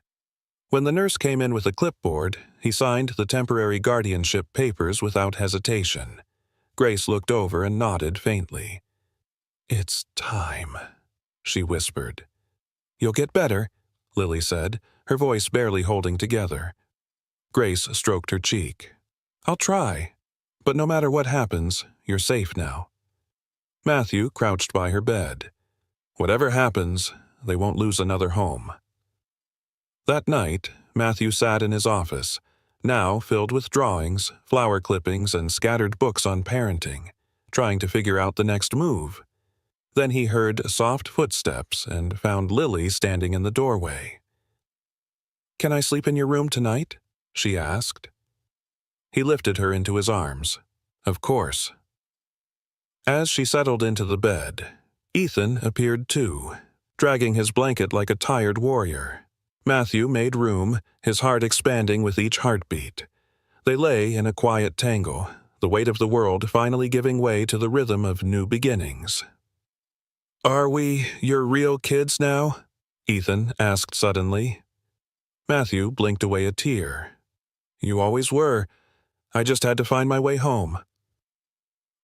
When the nurse came in with a clipboard, he signed the temporary guardianship papers without hesitation. Grace looked over and nodded faintly. "It's time," she whispered. "You'll get better," Lily said, her voice barely holding together. Grace stroked her cheek. "I'll try. But no matter what happens, you're safe now." Matthew crouched by her bed. Whatever happens, they won't lose another home. That night, Matthew sat in his office, now filled with drawings, flower clippings, and scattered books on parenting, trying to figure out the next move. Then he heard soft footsteps and found Lily standing in the doorway. "Can I sleep in your room tonight?" she asked. He lifted her into his arms. "Of course." As she settled into the bed, Ethan appeared too, dragging his blanket like a tired warrior. Matthew made room, his heart expanding with each heartbeat. They lay in a quiet tangle, the weight of the world finally giving way to the rhythm of new beginnings. "Are we your real kids now?" Ethan asked suddenly. Matthew blinked away a tear. "You always were. I just had to find my way home."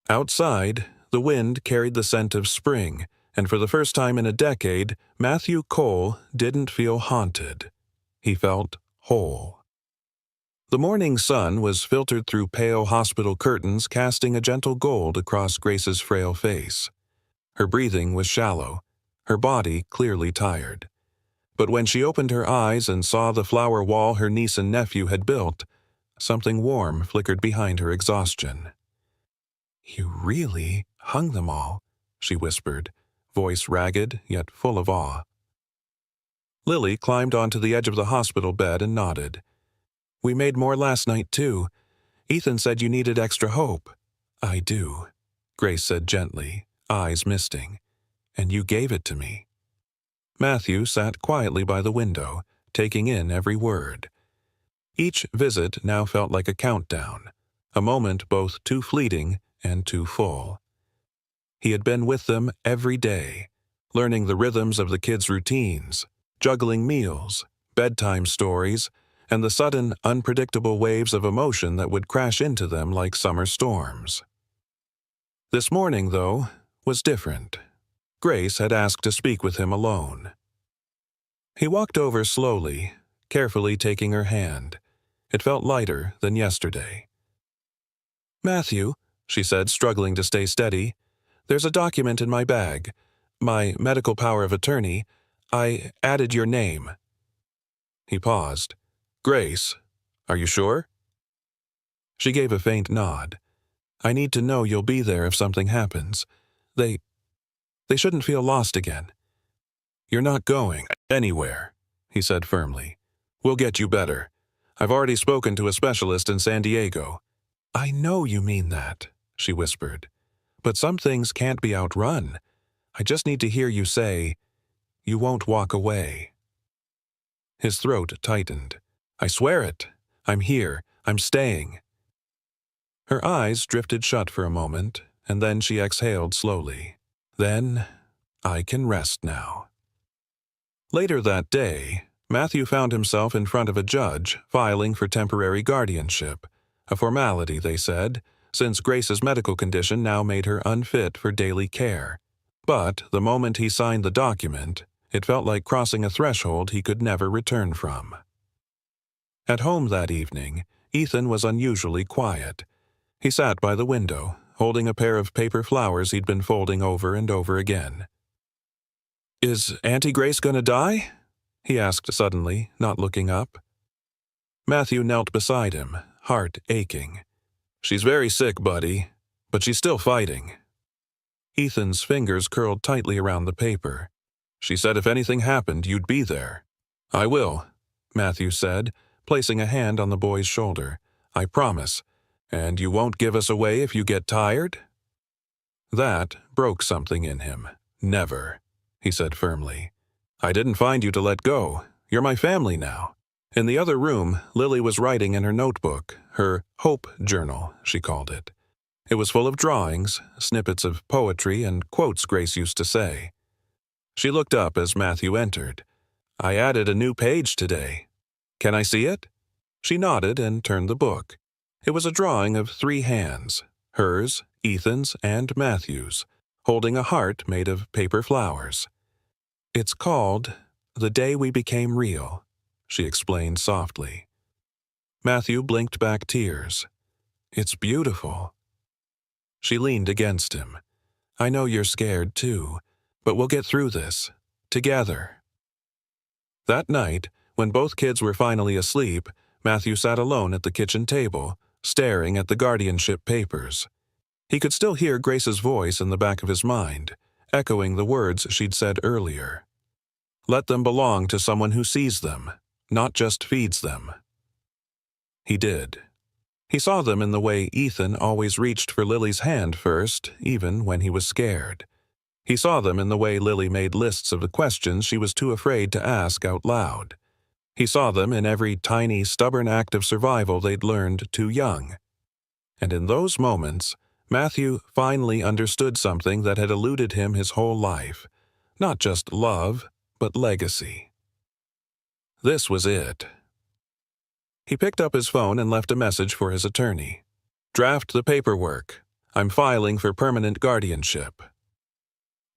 Outside, the wind carried the scent of spring, and for the first time in a decade, Matthew Cole didn't feel haunted. He felt whole. The morning sun was filtered through pale hospital curtains, casting a gentle gold across Grace's frail face. Her breathing was shallow, her body clearly tired. But when she opened her eyes and saw the flower wall her niece and nephew had built, something warm flickered behind her exhaustion. "You really hung them all," she whispered, voice ragged yet full of awe. Lily climbed onto the edge of the hospital bed and nodded. "We made more last night, too. Ethan said you needed extra hope." "I do," Grace said gently, eyes misting. "And you gave it to me." Matthew sat quietly by the window, taking in every word. Each visit now felt like a countdown, a moment both too fleeting and too full. He had been with them every day, learning the rhythms of the kids' routines, juggling meals, bedtime stories, and the sudden, unpredictable waves of emotion that would crash into them like summer storms. This morning, though, was different. Grace had asked to speak with him alone. He walked over slowly, carefully taking her hand. It felt lighter than yesterday. "Matthew," she said, struggling to stay steady, "there's a document in my bag. My medical power of attorney. I added your name." He paused. "Grace, are you sure?" She gave a faint nod. "I need to know you'll be there if something happens. They shouldn't feel lost again." "You're not going anywhere," he said firmly. "We'll get you better. I've already spoken to a specialist in San Diego." "I know you mean that," she whispered. "But some things can't be outrun. I just need to hear you say, you won't walk away." His throat tightened. "I swear it. I'm here. I'm staying." Her eyes drifted shut for a moment, and then she exhaled slowly. "Then I can rest now." Later that day, Matthew found himself in front of a judge filing for temporary guardianship, A formality, they said, since Grace's medical condition now made her unfit for daily care. But the moment he signed the document, it felt like crossing a threshold he could never return from. At home that evening, Ethan was unusually quiet. He sat by the window, holding a pair of paper flowers he'd been folding over and over again. "Is Auntie Grace gonna die?" he asked suddenly, not looking up. Matthew knelt beside him, heart aching. "She's very sick, buddy, but she's still fighting." Ethan's fingers curled tightly around the paper. "She said if anything happened, you'd be there." "I will," Matthew said, placing a hand on the boy's shoulder. "I promise. And you won't give us away if you get tired?" That broke something in him. "Never," he said firmly. "I didn't find you to let go. You're my family now." In the other room, Lily was writing in her notebook, her hope journal, she called it. It was full of drawings, snippets of poetry, and quotes Grace used to say. She looked up as Matthew entered. "I added a new page today. Can I see it?" She nodded and turned the book. It was a drawing of 3 hands, hers, Ethan's, and Matthew's, holding a heart made of paper flowers. "It's called The Day We Became Real," she explained softly. Matthew blinked back tears. "It's beautiful." She leaned against him. "I know you're scared, too, but we'll get through this, together." That night, when both kids were finally asleep, Matthew sat alone at the kitchen table, staring at the guardianship papers. He could still hear Grace's voice in the back of his mind, echoing the words she'd said earlier. Let them belong to someone who sees them, not just feeds them. He did. He saw them in the way Ethan always reached for Lily's hand first, even when he was scared. He saw them in the way Lily made lists of the questions she was too afraid to ask out loud. He saw them in every tiny, stubborn act of survival they'd learned too young. And in those moments, Matthew finally understood something that had eluded him his whole life. Not just love, but legacy. This was it. He picked up his phone and left a message for his attorney. "Draft the paperwork. I'm filing for permanent guardianship."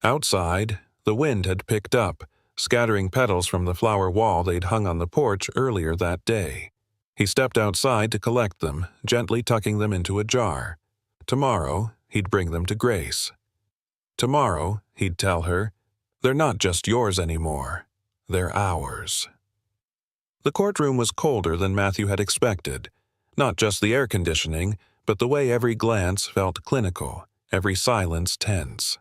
Outside, the wind had picked up, scattering petals from the flower wall they'd hung on the porch earlier that day. He stepped outside to collect them, gently tucking them into a jar. Tomorrow, he'd bring them to Grace. Tomorrow, he'd tell her, "They're not just yours anymore. They're ours." The courtroom was colder than Matthew had expected. Not just the air conditioning, but the way every glance felt clinical, every silence tense.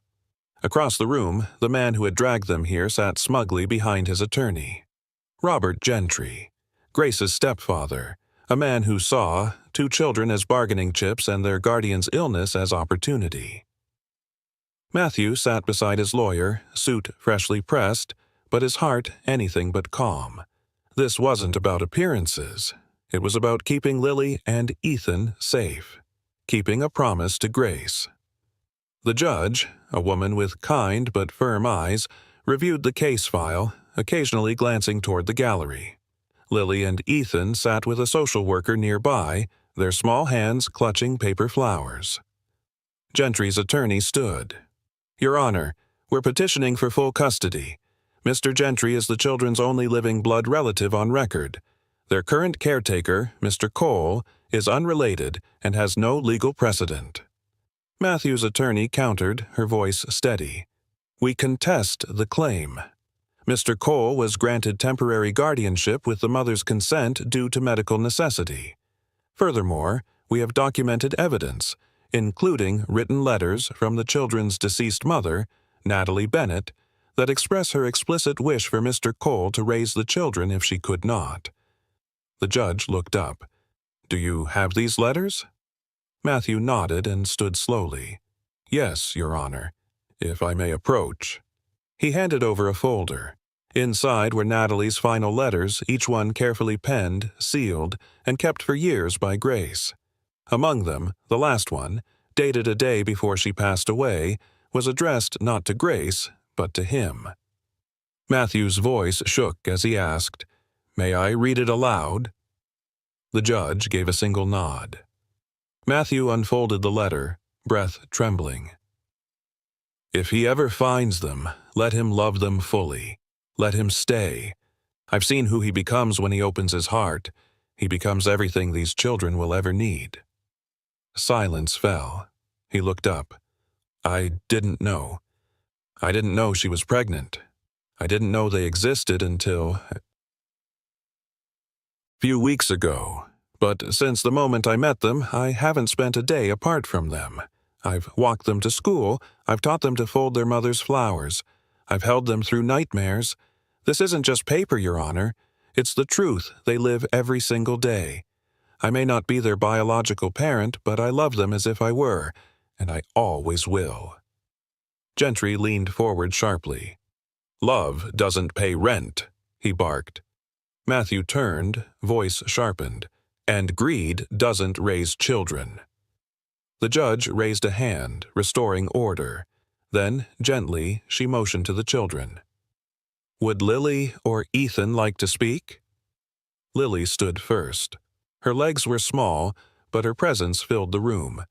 Across the room, the man who had dragged them here sat smugly behind his attorney. Robert Gentry, Grace's stepfather, a man who saw 2 children as bargaining chips and their guardian's illness as opportunity. Matthew sat beside his lawyer, suit freshly pressed, but his heart anything but calm. This wasn't about appearances. It was about keeping Lily and Ethan safe, keeping a promise to Grace. The judge, a woman with kind but firm eyes, reviewed the case file, occasionally glancing toward the gallery. Lily and Ethan sat with a social worker nearby, their small hands clutching paper flowers. Gentry's attorney stood. "Your Honor, we're petitioning for full custody. Mr. Gentry is the children's only living blood relative on record. Their current caretaker, Mr. Cole, is unrelated and has no legal precedent." Matthew's attorney countered, her voice steady. "We contest the claim. Mr. Cole was granted temporary guardianship with the mother's consent due to medical necessity. Furthermore, we have documented evidence, including written letters from the children's deceased mother, Natalie Bennett, that express her explicit wish for Mr. Cole to raise the children if she could not." The judge looked up. "Do you have these letters?" Matthew nodded and stood slowly. "Yes, Your Honor, if I may approach." He handed over a folder. Inside were Natalie's final letters, each one carefully penned, sealed, and kept for years by Grace. Among them, the last one, dated a day before she passed away, was addressed not to Grace, but to him. Matthew's voice shook as he asked, "May I read it aloud?" The judge gave a single nod. Matthew unfolded the letter, breath trembling. If he ever finds them, let him love them fully. Let him stay. I've seen who he becomes when he opens his heart. He becomes everything these children will ever need. Silence fell. He looked up. I didn't know. I didn't know she was pregnant. I didn't know they existed until a few weeks ago. But since the moment I met them, I haven't spent a day apart from them. I've walked them to school. I've taught them to fold their mother's flowers. I've held them through nightmares. This isn't just paper, Your Honor. It's the truth they live every single day. I may not be their biological parent, but I love them as if I were, and I always will. Gentry leaned forward sharply. Love doesn't pay rent, he barked. Matthew turned, voice sharpened. And greed doesn't raise children. The judge raised a hand, restoring order. Then, gently, she motioned to the children. Would Lily or Ethan like to speak? Lily stood first. Her legs were small, but her presence filled the room.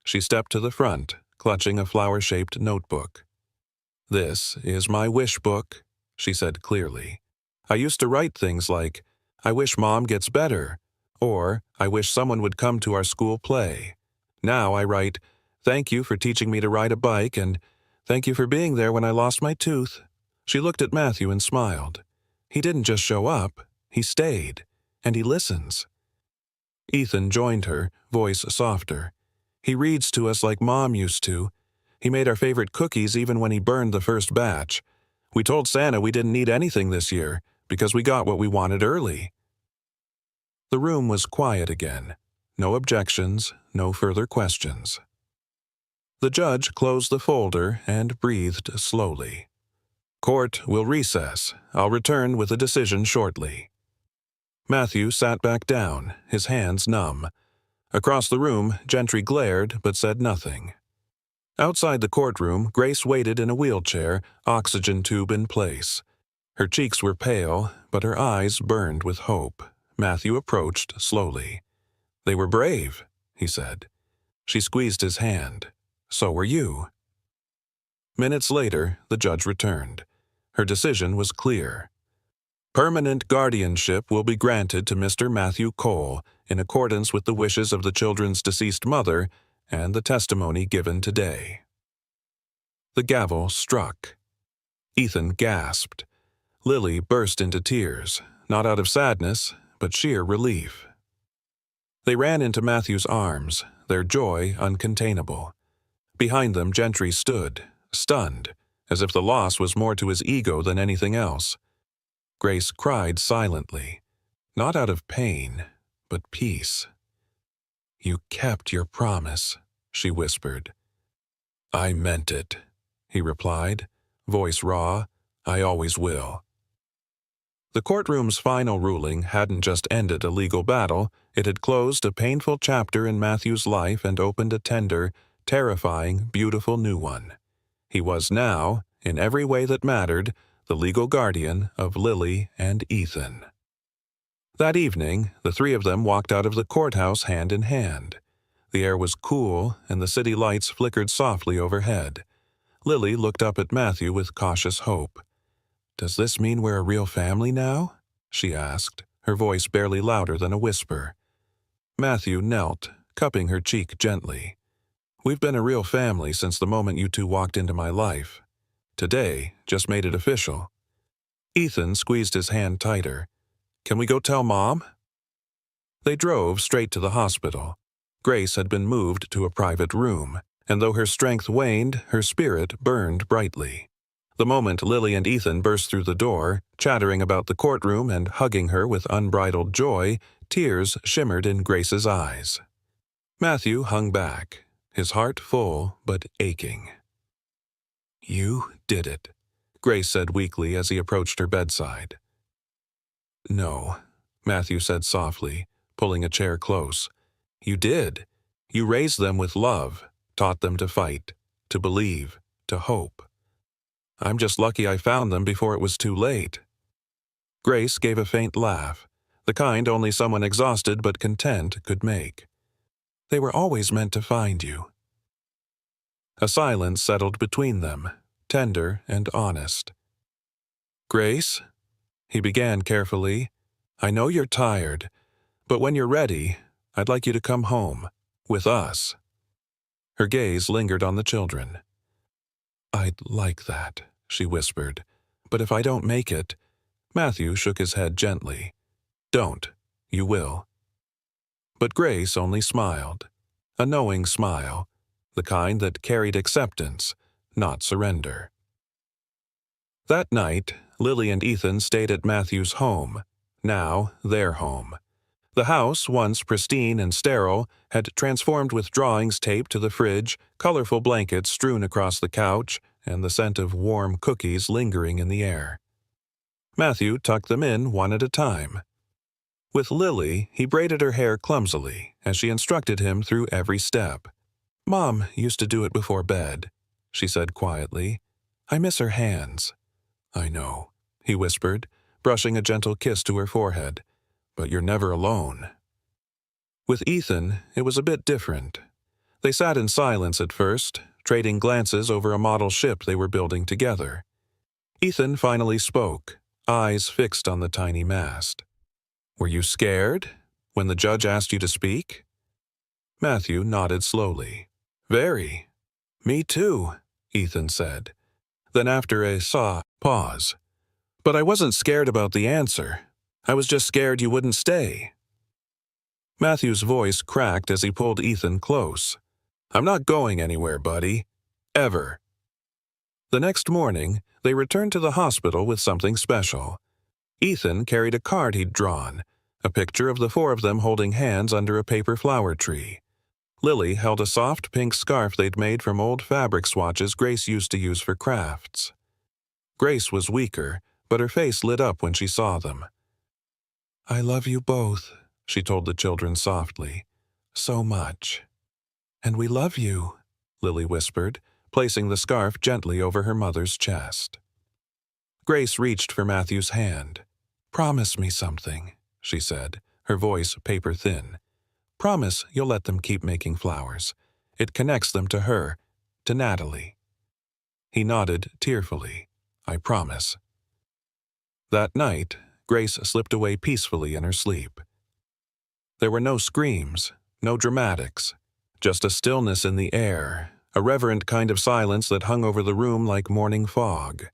She stepped to the front, clutching a flower-shaped notebook. This is my wish book, she said clearly. I used to write things like, I wish Mom gets better, or I wish someone would come to our school play. Now I write, thank you for teaching me to ride a bike, and thank you for being there when I lost my tooth. She looked at Matthew and smiled. He didn't just show up, he stayed, and he listens. Ethan joined her, voice softer. He reads to us like Mom used to. He made our favorite cookies even when he burned the first batch. We told Santa we didn't need anything this year, because we got what we wanted early. The room was quiet again. No objections, no further questions. The judge closed the folder and breathed slowly. Court will recess. I'll return with a decision shortly. Matthew sat back down, his hands numb. Across the room, Gentry glared but said nothing. Outside the courtroom, Grace waited in a wheelchair, oxygen tube in place. Her cheeks were pale, but her eyes burned with hope. Matthew approached slowly. They were brave, he said. She squeezed his hand. So were you. Minutes later, the judge returned. Her decision was clear. Permanent guardianship will be granted to Mr. Matthew Cole in accordance with the wishes of the children's deceased mother and the testimony given today. The gavel struck. Ethan gasped. Lily burst into tears, not out of sadness, but sheer relief. They ran into Matthew's arms, their joy uncontainable. Behind them, Gentry stood, stunned, as if the loss was more to his ego than anything else. Grace cried silently, not out of pain, but peace. You kept your promise, she whispered. I meant it, he replied, voice raw. I always will. The courtroom's final ruling hadn't just ended a legal battle, it had closed a painful chapter in Matthew's life and opened a tender, terrifying, beautiful new one. He was now, in every way that mattered, the legal guardian of Lily and Ethan. That evening, the three of them walked out of the courthouse hand in hand. The air was cool, and the city lights flickered softly overhead. Lily looked up at Matthew with cautious hope. Does this mean we're a real family now? She asked, her voice barely louder than a whisper. Matthew knelt, cupping her cheek gently. We've been a real family since the moment you two walked into my life. Today just made it official. Ethan squeezed his hand tighter. Can we go tell Mom? They drove straight to the hospital. Grace had been moved to a private room, and though her strength waned, her spirit burned brightly. The moment Lily and Ethan burst through the door, chattering about the courtroom and hugging her with unbridled joy, tears shimmered in Grace's eyes. Matthew hung back, his heart full but aching. You did it, Grace said weakly as he approached her bedside. No, Matthew said softly, pulling a chair close. You did. You raised them with love, taught them to fight, to believe, to hope. I'm just lucky I found them before it was too late. Grace gave a faint laugh, the kind only someone exhausted but content could make. They were always meant to find you." A silence settled between them, tender and honest. "Grace," he began carefully, "I know you're tired, but when you're ready, I'd like you to come home, with us." Her gaze lingered on the children. "I'd like that," she whispered, "but if I don't make it—" Matthew shook his head gently. "Don't. You will." But Grace only smiled, a knowing smile, the kind that carried acceptance, not surrender. That night, Lily and Ethan stayed at Matthew's home, now their home. The house, once pristine and sterile, had transformed with drawings taped to the fridge, colorful blankets strewn across the couch, and the scent of warm cookies lingering in the air. Matthew tucked them in one at a time. With Lily, he braided her hair clumsily as she instructed him through every step. "Mom used to do it before bed," she said quietly. "I miss her hands." "I know," he whispered, brushing a gentle kiss to her forehead. "But you're never alone." With Ethan, it was a bit different. They sat in silence at first, trading glances over a model ship they were building together. Ethan finally spoke, eyes fixed on the tiny mast. "Were you scared when the judge asked you to speak?" Matthew nodded slowly. "Very." "Me too," Ethan said. Then after a pause. "But I wasn't scared about the answer. I was just scared you wouldn't stay." Matthew's voice cracked as he pulled Ethan close. "I'm not going anywhere, buddy. Ever." The next morning, they returned to the hospital with something special. Ethan carried a card he'd drawn, a picture of the four of them holding hands under a paper flower tree. Lily held a soft pink scarf they'd made from old fabric swatches Grace used to use for crafts. Grace was weaker, but her face lit up when she saw them. "I love you both," she told the children softly. "So much." "And we love you," Lily whispered, placing the scarf gently over her mother's chest. Grace reached for Matthew's hand. "Promise me something," she said, her voice paper-thin. "Promise you'll let them keep making flowers. It connects them to her, to Natalie." He nodded tearfully. "I promise." That night, Grace slipped away peacefully in her sleep. There were no screams, no dramatics, just a stillness in the air, a reverent kind of silence that hung over the room like morning fog.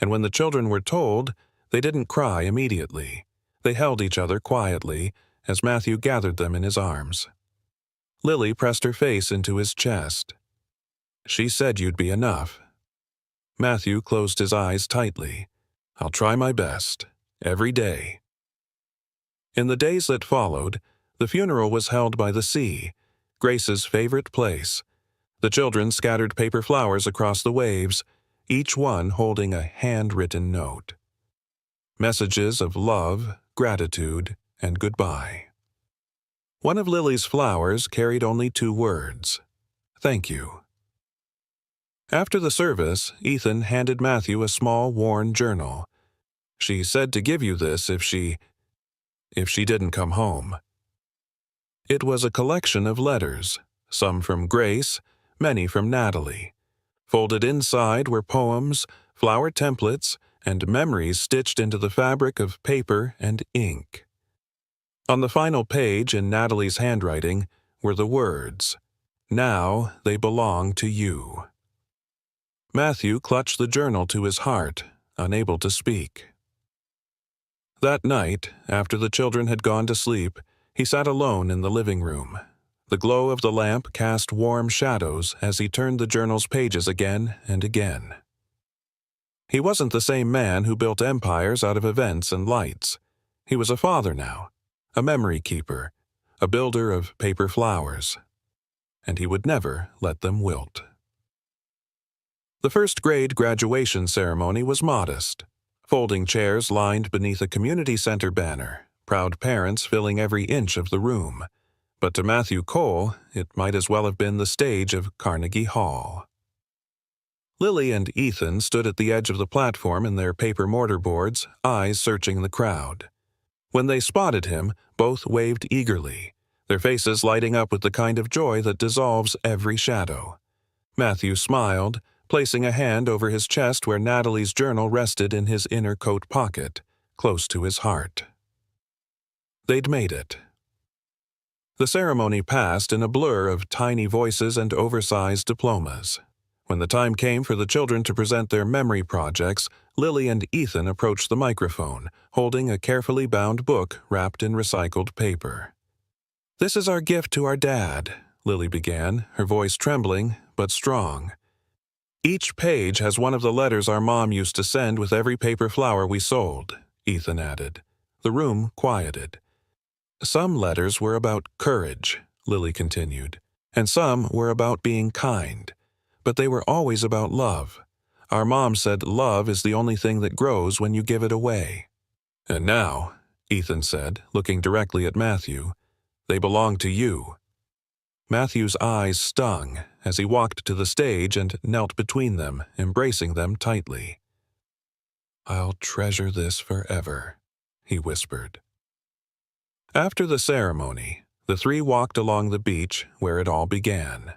And when the children were told, they didn't cry immediately. They held each other quietly as Matthew gathered them in his arms. Lily pressed her face into his chest. "She said you'd be enough." Matthew closed his eyes tightly. "I'll try my best, every day." In the days that followed, the funeral was held by the sea, Grace's favorite place. The children scattered paper flowers across the waves, each one holding a handwritten note. Messages of love, gratitude, and goodbye. One of Lily's flowers carried only 2 words: "Thank you." After the service, Ethan handed Matthew a small, worn journal. "She said to give you this if she didn't come home." It was a collection of letters, some from Grace, many from Natalie. Folded inside were poems, flower templates, and memories stitched into the fabric of paper and ink. On the final page in Natalie's handwriting were the words, "Now they belong to you." Matthew clutched the journal to his heart, unable to speak. That night, after the children had gone to sleep, he sat alone in the living room. The glow of the lamp cast warm shadows as he turned the journal's pages again and again. He wasn't the same man who built empires out of events and lights. He was a father now, a memory keeper, a builder of paper flowers. And he would never let them wilt. The first-grade graduation ceremony was modest. Folding chairs lined beneath a community center banner, proud parents filling every inch of the room. But to Matthew Cole, it might as well have been the stage of Carnegie Hall. Lily and Ethan stood at the edge of the platform in their paper mortarboards, eyes searching the crowd. When they spotted him, both waved eagerly, their faces lighting up with the kind of joy that dissolves every shadow. Matthew smiled, placing a hand over his chest where Natalie's journal rested in his inner coat pocket, close to his heart. They'd made it. The ceremony passed in a blur of tiny voices and oversized diplomas. When the time came for the children to present their memory projects, Lily and Ethan approached the microphone, holding a carefully bound book wrapped in recycled paper. "This is our gift to our dad," Lily began, her voice trembling but strong. "Each page has one of the letters our mom used to send with every paper flower we sold," Ethan added. The room quieted. "Some letters were about courage," Lily continued, "and some were about being kind. But they were always about love. Our mom said love is the only thing that grows when you give it away." "And now," Ethan said, looking directly at Matthew, "they belong to you." Matthew's eyes stung as he walked to the stage and knelt between them, embracing them tightly. "I'll treasure this forever," he whispered. After the ceremony, the three walked along the beach where it all began.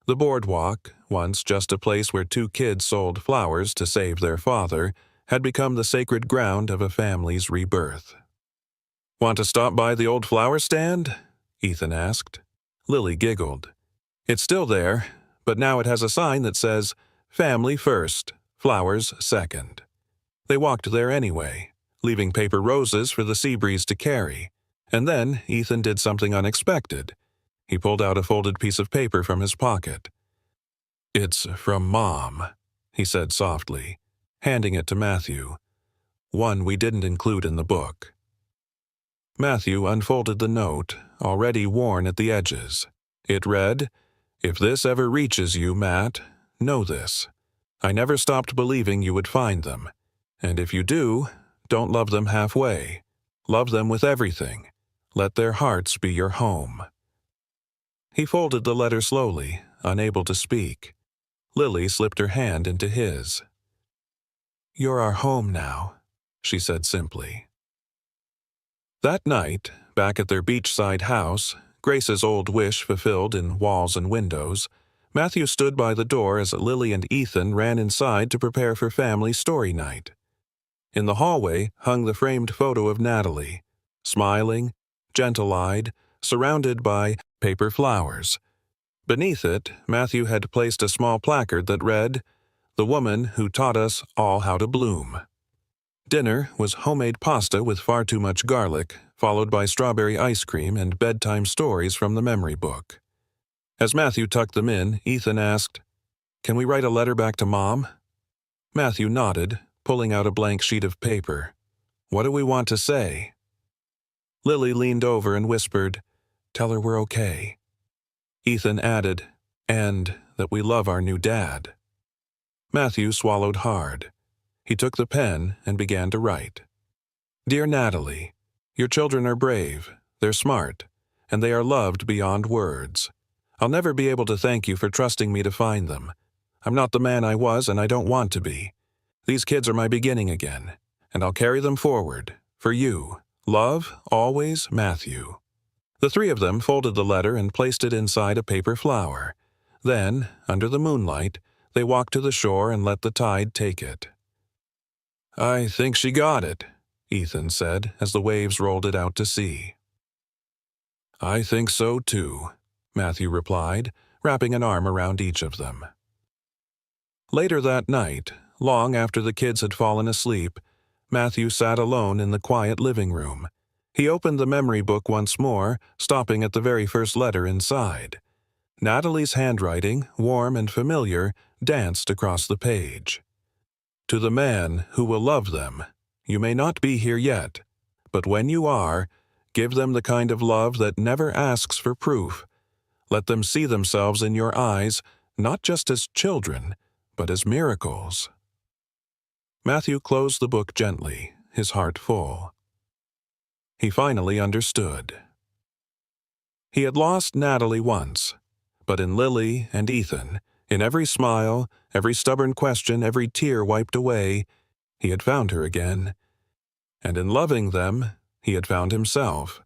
The boardwalk, once just a place where two kids sold flowers to save their father, had become the sacred ground of a family's rebirth. "Want to stop by the old flower stand?" Ethan asked. Lily giggled. "It's still there, but now it has a sign that says, 'Family first, flowers second.'" They walked there anyway, leaving paper roses for the sea breeze to carry. And then Ethan did something unexpected. He pulled out a folded piece of paper from his pocket. "It's from Mom," he said softly, handing it to Matthew. "One we didn't include in the book." Matthew unfolded the note, already worn at the edges. It read, "If this ever reaches you, Matt, know this. I never stopped believing you would find them. And if you do, don't love them halfway. Love them with everything. Let their hearts be your home." He folded the letter slowly, unable to speak. Lily slipped her hand into his. "You're our home now," she said simply. That night, back at their beachside house, Grace's old wish fulfilled in walls and windows, Matthew stood by the door as Lily and Ethan ran inside to prepare for family story night. In the hallway hung the framed photo of Natalie, smiling, gentle-eyed, surrounded by paper flowers. Beneath it, Matthew had placed a small placard that read, "The woman who taught us all how to bloom." Dinner was homemade pasta with far too much garlic, followed by strawberry ice cream and bedtime stories from the memory book. As Matthew tucked them in, Ethan asked, "Can we write a letter back to Mom?" Matthew nodded, pulling out a blank sheet of paper. "What do we want to say?" Lily leaned over and whispered, "Tell her we're okay." Ethan added, "And that we love our new dad." Matthew swallowed hard. He took the pen and began to write. "Dear Natalie, your children are brave, they're smart, and they are loved beyond words. I'll never be able to thank you for trusting me to find them. I'm not the man I was and I don't want to be. These kids are my beginning again, and I'll carry them forward. For you. Love, always, Matthew." The three of them folded the letter and placed it inside a paper flower. Then, under the moonlight, they walked to the shore and let the tide take it. "I think she got it," Ethan said as the waves rolled it out to sea. "I think so too," Matthew replied, wrapping an arm around each of them. Later that night, long after the kids had fallen asleep, Matthew sat alone in the quiet living room. He opened the memory book once more, stopping at the very first letter inside. Natalie's handwriting, warm and familiar, danced across the page. "To the man who will love them, you may not be here yet, but when you are, give them the kind of love that never asks for proof. Let them see themselves in your eyes, not just as children, but as miracles." Matthew closed the book gently, his heart full. He finally understood. He had lost Natalie once, but in Lily and Ethan, in every smile, every stubborn question, every tear wiped away, he had found her again. And in loving them, he had found himself.